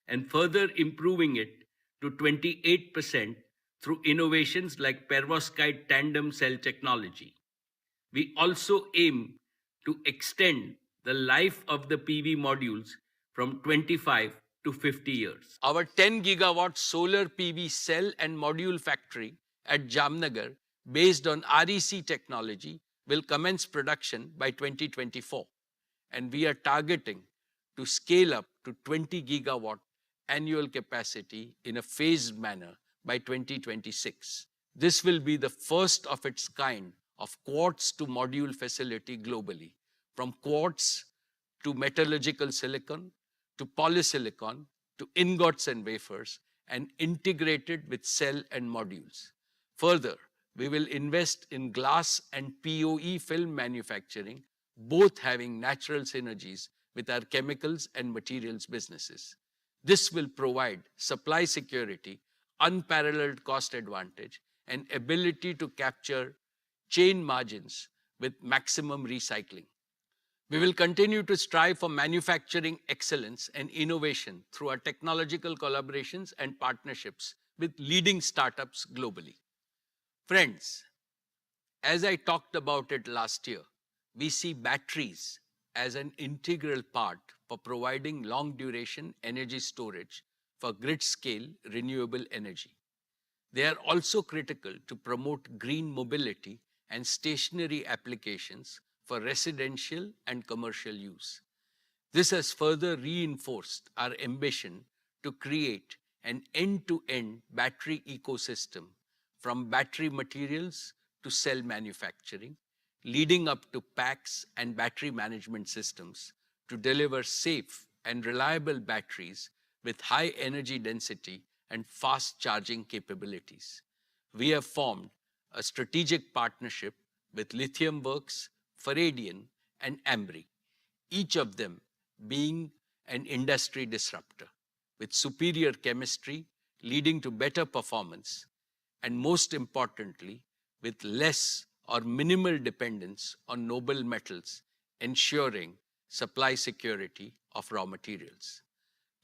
and further improving it to 28% through innovations like perovskite tandem cell technology. We also aim to extend the life of the PV modules from 25 to 50 years. Our 10 gigawatt solar PV cell and module factory at Jamnagar, based on REC technology, will commence production by 2024, and we are targeting to scale up to 20 gigawatt annual capacity in a phased manner by 2026. This will be the first of its kind of quartz to module facility globally, from quartz to metallurgical silicon, to polysilicon, to ingots and wafers, and integrated with cell and modules. Further, we will invest in glass and POE film manufacturing, both having natural synergies with our chemicals and materials businesses. This will provide supply security, unparalleled cost advantage, and ability to capture chain margins with maximum recycling. We will continue to strive for manufacturing excellence and innovation through our technological collaborations and partnerships with leading startups globally. Friends, as I talked about it last year, we see batteries as an integral part for providing long-duration energy storage for grid-scale renewable energy. They are also critical to promote green mobility and stationary applications for residential and commercial use. This has further reinforced our ambition to create an end-to-end battery ecosystem, from battery materials to cell manufacturing, leading up to packs and battery management systems to deliver safe and reliable batteries with high energy density and fast charging capabilities. We have formed a strategic partnership with Lithium Works, Faradian, and Ambri. each of them being an industry disruptor with superior chemistry leading to better performance, and most importantly, with less or minimal dependence on noble metals, ensuring supply security of raw materials.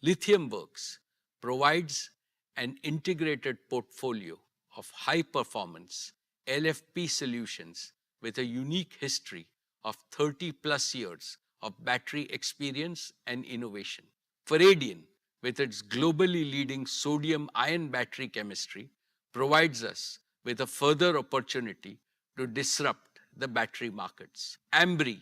Lithium Works provides an integrated portfolio of high-performance LFP solutions with a unique history of 30 plus years of battery experience and innovation. Faradian, with its globally leading sodium-ion battery chemistry, provides us with a further opportunity to disrupt the battery markets. Ambri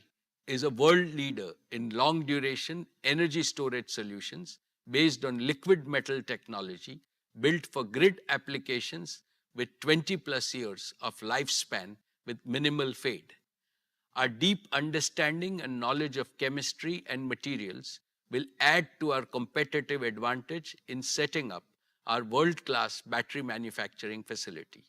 is a world leader in long-duration energy storage solutions based on liquid metal technology built for grid applications with 20 plus years of lifespan with minimal fade. Our deep understanding and knowledge of chemistry and materials will add to our competitive advantage in setting up our world-class battery manufacturing facility.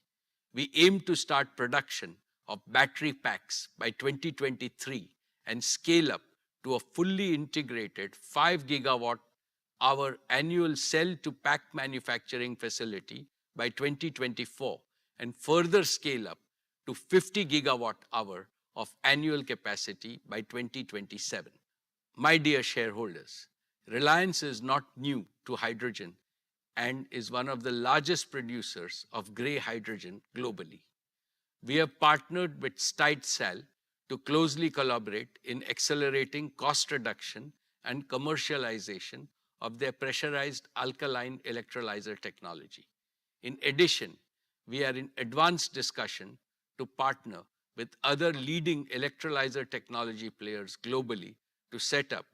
We aim to start production of battery packs by 2023 and scale up to a fully integrated 5 gigawatt hour annual cell to pack manufacturing facility by 2024 and further scale up to 50 gigawatt hour of annual capacity by 2027. My dear shareholders, Reliance is not new to hydrogen and is one of the largest producers of grey hydrogen globally. We have partnered with Stitesal to closely collaborate in accelerating cost reduction and commercialization of their pressurized alkaline electrolyzer technology. In addition, we are in advanced discussion to partner with other leading electrolyzer technology players globally to set up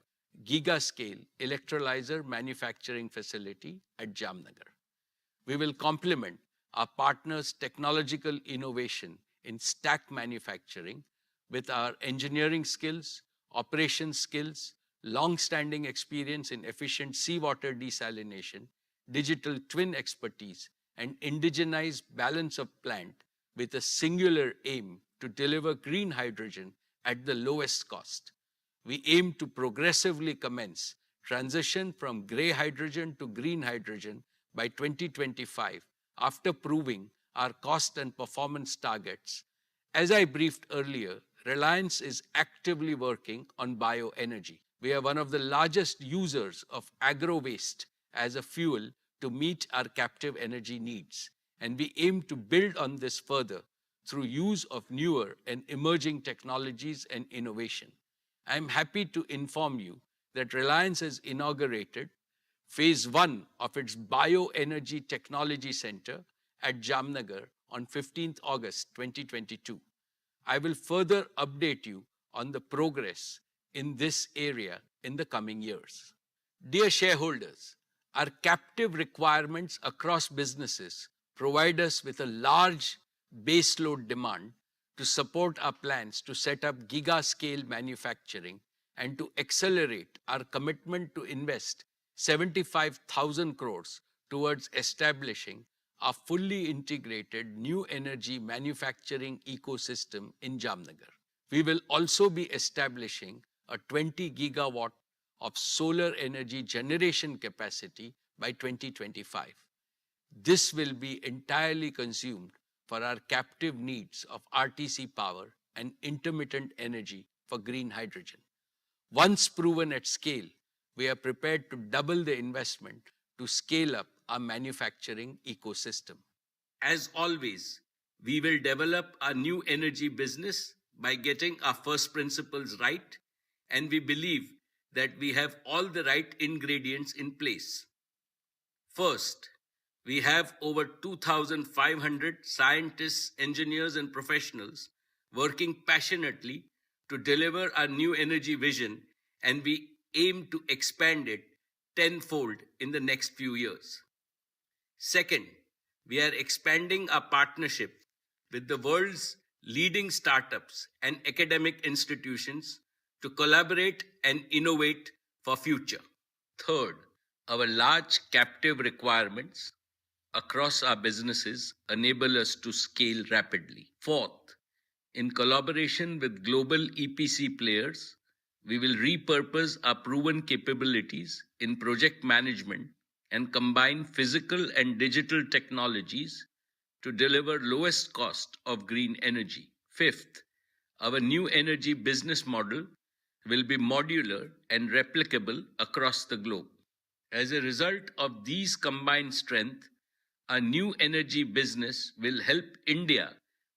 giga-scale electrolyzer manufacturing facility at Jamnagar. We will complement our partners' technological innovation in stack manufacturing with our engineering skills, operations skills, long-standing experience in efficient seawater desalination, digital twin expertise, and indigenized balance of plant with a singular aim to deliver green hydrogen at the lowest cost. We aim to progressively commence transition from grey hydrogen to green hydrogen by 2025 after proving our cost and performance targets. As I briefed earlier, Reliance is actively working on bioenergy. We are one of the largest users of agro waste as a fuel to meet our captive energy needs, and we aim to build on this further through use of newer and emerging technologies and innovation. I am happy to inform you that Reliance has inaugurated Phase 1 of its Bioenergy Technology Center at Jamnagar on 15th August 2022. I will further update you on the progress in this area in the coming years. Dear shareholders, our captive requirements across businesses provide us with a large baseload demand to support our plans to set up giga-scale manufacturing and to accelerate our commitment to invest 75,000 crores towards establishing a fully integrated new energy manufacturing ecosystem in Jamnagar. We will also be establishing a 20 gigawatt of solar energy generation capacity by 2025. This will be entirely consumed for our captive needs of RTC power and intermittent energy for green hydrogen. Once proven at scale, we are prepared to double the investment to scale up our manufacturing ecosystem. As always, we will develop our new energy business by getting our first principles right, and we believe that we have all the right ingredients in place. First, we have over 2,500 scientists, engineers, and professionals working passionately to deliver our new energy vision, and we aim to expand it tenfold in the next few years. Second, we are expanding our partnership with the world's leading startups and academic institutions to collaborate and innovate for future. Third, our large captive requirements across our businesses enable us to scale rapidly. Fourth, in collaboration with global EPC players, We will repurpose our proven capabilities in project management and combine physical and digital technologies to deliver lowest cost of green energy. Fifth, our new energy business model will be modular and replicable across the globe. As a result of these combined strengths, our new energy business will help India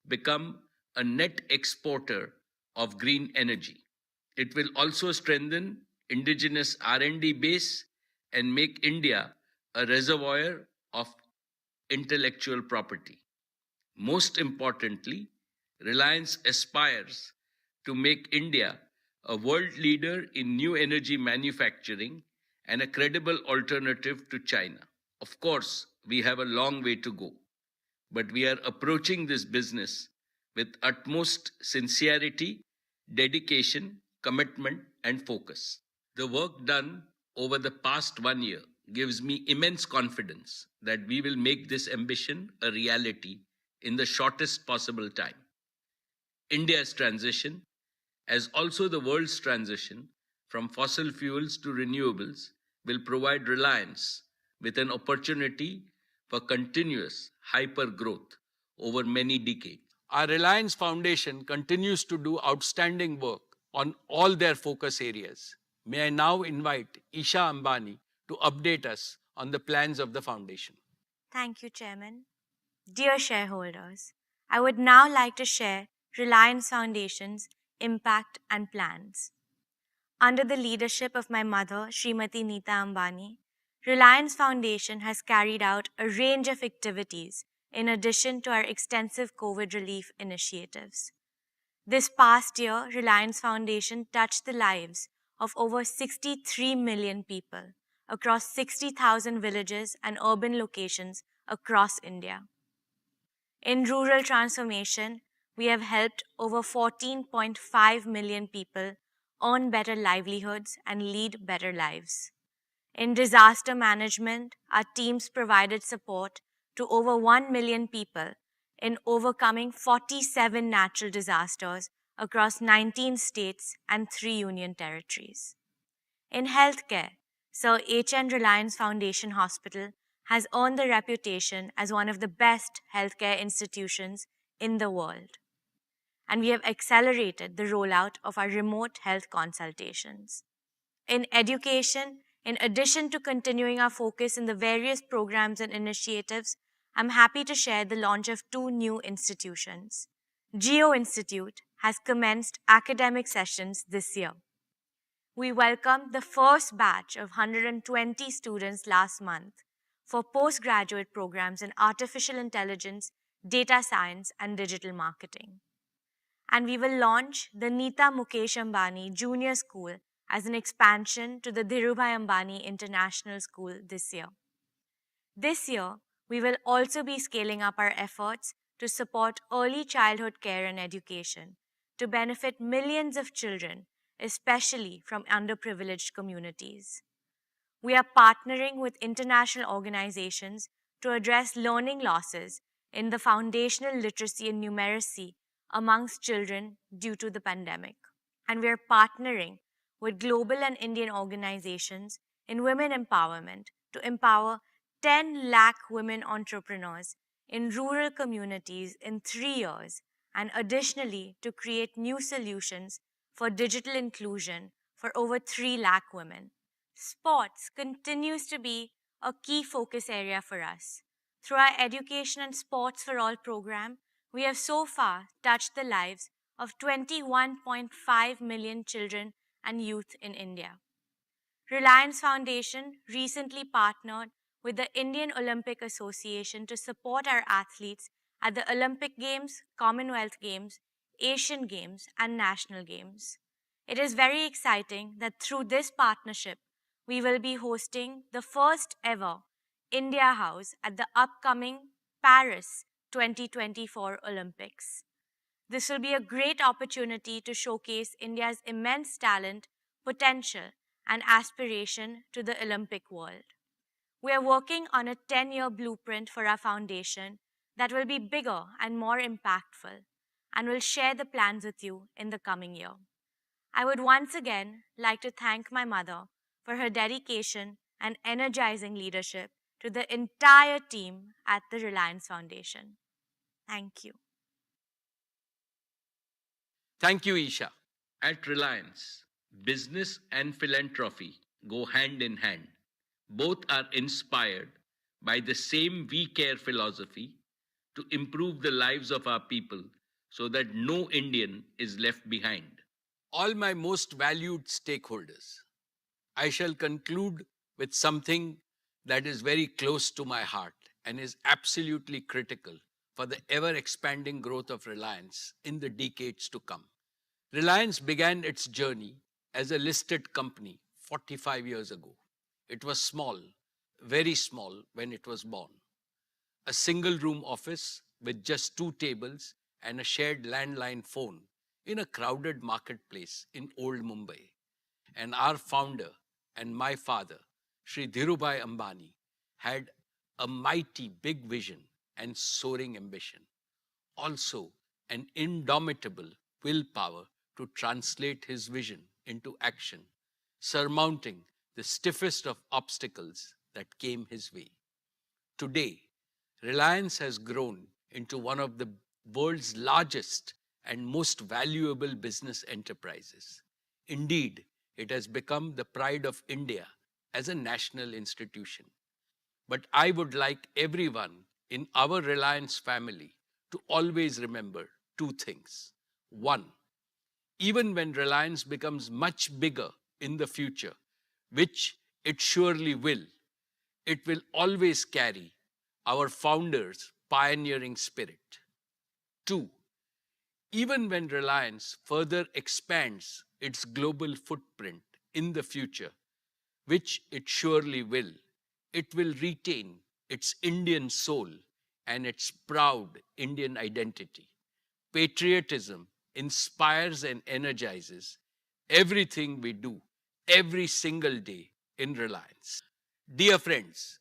become a net exporter of green energy. It will also strengthen indigenous R&D base and make India a reservoir of intellectual property. Most importantly, Reliance aspires to make India a world leader in new energy manufacturing and a credible alternative to China. Of course, we have a long way to go, but we are approaching this business with utmost sincerity, dedication, commitment, and focus. The work done over the past 1 year gives me immense confidence that we will make this ambition a reality in the shortest possible time. India's transition, as also the world's transition from fossil fuels to renewables, will provide Reliance with an opportunity for continuous hyper growth over many decades. Our Reliance Foundation continues to do outstanding work on all their focus areas. May I now invite Isha Ambani to update us on the plans of the foundation. Thank you, Chairman. Dear shareholders, I would now like to share Reliance Foundation's impact and plans. Under the leadership of my mother, Srimati Neeta Ambani, Reliance Foundation has carried out a range of activities in addition to our extensive COVID relief initiatives. This past year, Reliance Foundation touched the lives of over 63 million people across 60,000 villages and urban locations across India. In rural transformation, we have helped over 14.5 million people earn better livelihoods and lead better lives. In disaster management, our teams provided support to over 1 million people in overcoming 47 natural disasters across 19 states and 3 union territories. In healthcare, Sir H.N. Reliance Foundation Hospital has earned the reputation as one of the best healthcare institutions in the world. And we have accelerated the rollout of our remote health consultations. In education, in addition to continuing our focus in the various programs and initiatives, I'm happy to share the launch of 2 new institutions. Jio Institute has commenced academic sessions this year. We welcomed the first batch of 120 students last month for postgraduate programs in artificial intelligence, data science, and digital marketing. And we will launch the Neeta Mukesh Ambani Junior School as an expansion to the Dhirubhai Ambani International School this year. This year, we will also be scaling up our efforts to support early childhood care and education to benefit millions of children, especially from underprivileged communities. We are partnering with international organizations to address learning losses in the foundational literacy and numeracy amongst children due to the pandemic. And we are partnering with global and Indian organizations in women empowerment to empower 10 lakh women entrepreneurs in rural communities in 3 years, and additionally to create new solutions for digital inclusion for over 3 lakh women. Sports continues to be a key focus area for us. Through our Education and Sports for All program, we have so far touched the lives of 21.5 million children and youth in India. Reliance Foundation recently partnered with the Indian Olympic Association to support our athletes at the Olympic Games, Commonwealth Games, Asian Games, and National Games. It is very exciting that through this partnership, we will be hosting the first ever India House at the upcoming Paris 2024 Olympics. This will be a great opportunity to showcase India's immense talent, potential, and aspiration to the Olympic world. We are working on a 10-year blueprint for our foundation that will be bigger and more impactful, and will share the plans with you in the coming year. I would once again like to thank my mother for her dedication and energizing leadership to the entire team at the Reliance Foundation. Thank you. Thank you, Isha. At Reliance, business and philanthropy go hand in hand. Both are inspired by the same we care philosophy to improve the lives of our people so that no Indian is left behind. All my most valued stakeholders, I shall conclude with something that is very close to my heart and is absolutely critical for the ever expanding growth of Reliance in the decades to come. Reliance began its journey as a listed company 45 years ago. It was small, very small when it was born. A single room office with just 2 tables and a shared landline phone in a crowded marketplace in old Mumbai. And our founder and my father, Sri Dhirubhai Ambani, had a mighty big vision and soaring ambition. Also, an indomitable willpower to translate his vision into action, surmounting the stiffest of obstacles that came his way. Today, Reliance has grown into one of the world's largest and most valuable business enterprises. Indeed, it has become the pride of India as a national institution. But I would like everyone in our Reliance family to always remember 2 things. One, even when Reliance becomes much bigger in the future, which it surely will, it will always carry our founders' pioneering spirit. 2, even when Reliance further expands its global footprint in the future, which it surely will, it will retain its Indian soul and its proud Indian identity. Patriotism inspires and energizes everything we do every single day in Reliance. Dear friends,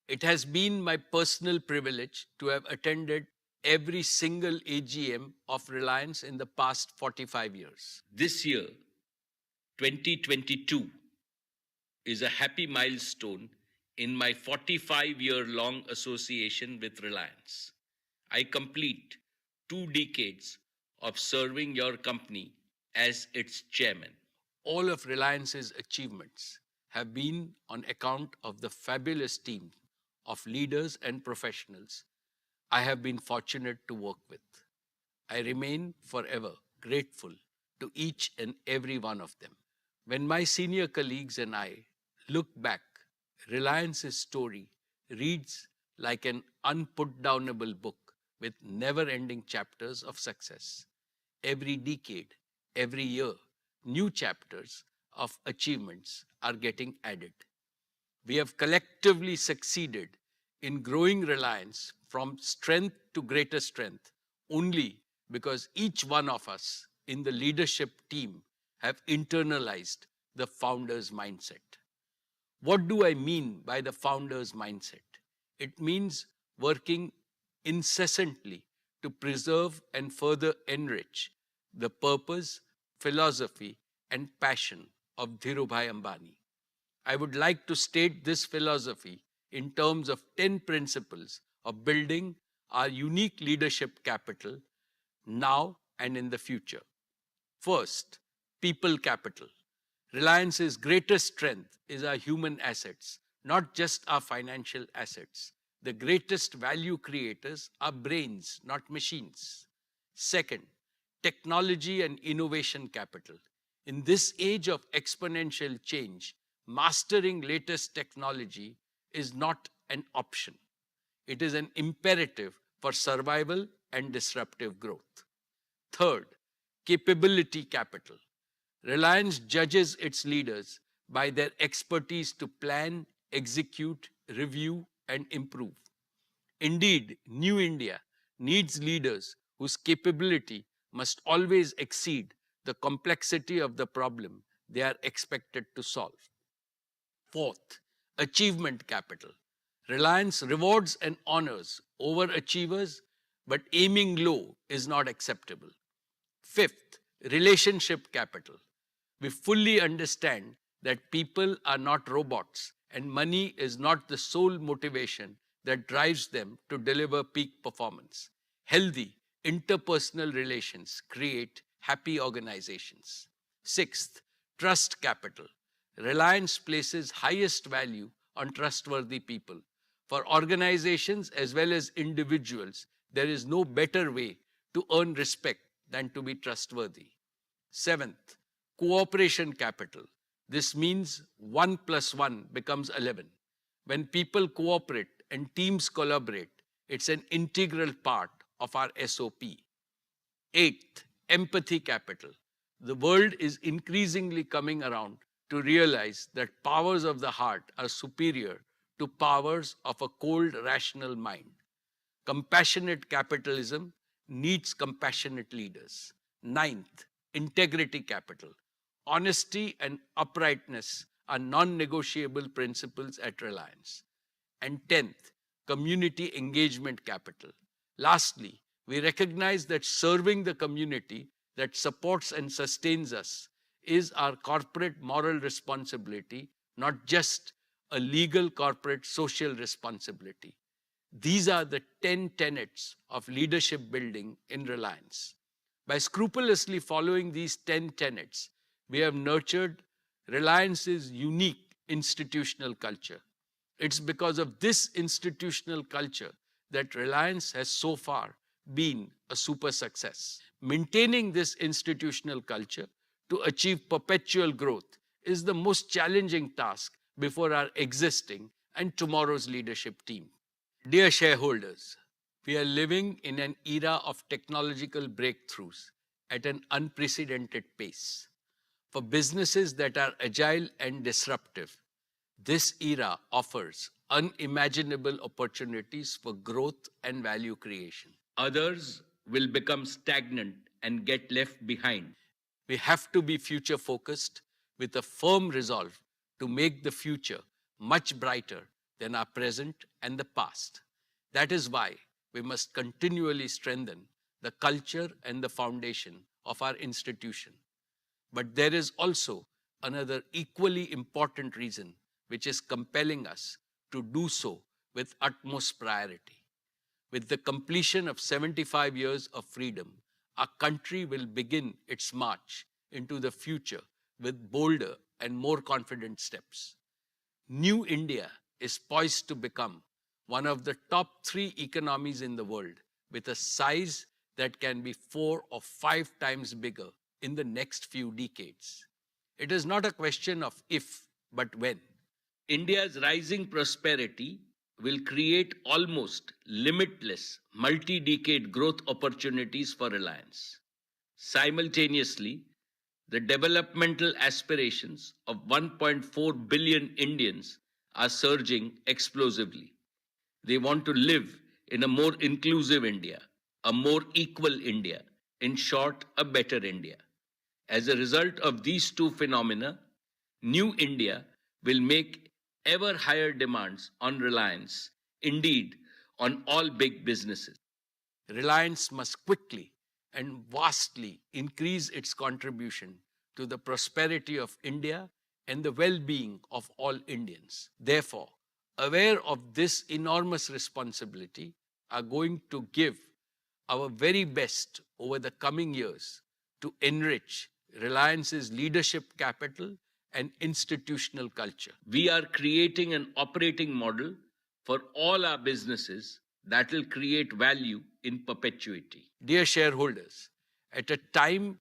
it has been my personal privilege to have attended every single AGM of Reliance in the past 45 years. This year, 2022, is a happy milestone in my 45-year-long association with Reliance. I complete 2 decades of serving your company as its chairman. All of Reliance's achievements have been on account of the fabulous team of leaders and professionals I have been fortunate to work with. I remain forever grateful to each and every one of them. When my senior colleagues and I look back, Reliance's story reads like an unputdownable book with never-ending chapters of success. Every decade, every year, new chapters of achievements are getting added. We have collectively succeeded in growing Reliance from strength to greater strength only because each one of us in the leadership team have internalized the founder's mindset. What do I mean by the founder's mindset? It means working incessantly to preserve and further enrich the purpose, philosophy, and passion of Dhirubhai Ambani. I would like to state this philosophy in terms of 10 principles of building our unique leadership capital now and in the future. First, people capital. Reliance's greatest strength is our human assets, not just our financial assets. The greatest value creators are brains, not machines. Second, technology and innovation capital. In this age of exponential change, mastering latest technology is not an option. It is an imperative for survival and disruptive growth. Third, capability capital. Reliance judges its leaders by their expertise to plan, execute, review, and improve. Indeed, New India needs leaders whose capability must always exceed the complexity of the problem they are expected to solve. Fourth, achievement capital. Reliance rewards and honors overachievers, but aiming low is not acceptable. Fifth, relationship capital. We fully understand that people are not robots and money is not the sole motivation that drives them to deliver peak performance. Healthy interpersonal relations create happy organizations. Sixth, trust capital. Reliance places highest value on trustworthy people. For organizations as well as individuals, there is no better way to earn respect than to be trustworthy. Seventh, cooperation capital. This means 1 plus 1 becomes 11. When people cooperate and teams collaborate, it's an integral part of our SOP. Eighth, empathy capital. The world is increasingly coming around to realize that powers of the heart are superior to powers of a cold, rational mind. Compassionate capitalism needs compassionate leaders. Ninth, integrity capital. Honesty and uprightness are non-negotiable principles at Reliance. And 10th, community engagement capital. Lastly, we recognize that serving the community that supports and sustains us is our corporate moral responsibility, not just a legal corporate social responsibility. These are the 10 tenets of leadership building in Reliance. By scrupulously following these 10 tenets, we have nurtured Reliance's unique institutional culture. It's because of this institutional culture that Reliance has so far been a super success. Maintaining this institutional culture to achieve perpetual growth is the most challenging task before our existing and tomorrow's leadership team. Dear shareholders, we are living in an era of technological breakthroughs at an unprecedented pace. For businesses that are agile and disruptive, this era offers unimaginable opportunities for growth and value creation. Others will become stagnant and get left behind. We have to be future focused with a firm resolve to make the future much brighter than our present and the past. That is why we must continually strengthen the culture and the foundation of our institution. But there is also another equally important reason which is compelling us to do so with utmost priority. With the completion of 75 years of freedom, our country will begin its march into the future with bolder and more confident steps. New India is poised to become one of the top 3 economies in the world with a size that can be 4 or 5 times bigger in the next few decades. It is not a question of if, but when. India's rising prosperity will create almost limitless multi-decade growth opportunities for Reliance. Simultaneously, the developmental aspirations of 1.4 billion Indians are surging explosively. They want to live in a more inclusive India, a more equal India, in short, a better India. As a result of these two phenomena, New India will make ever higher demands on Reliance, indeed, on all big businesses. Reliance must quickly and vastly increase its contribution to the prosperity of India and the well-being of all Indians. Therefore, aware of this enormous responsibility, are going to give our very best over the coming years to enrich Reliance's leadership capital and institutional culture. We are creating an operating model for all our businesses that will create value in perpetuity. Dear shareholders, at a time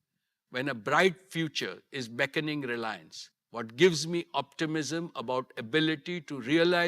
when a bright future is beckoning Reliance, what gives me optimism about ability to realize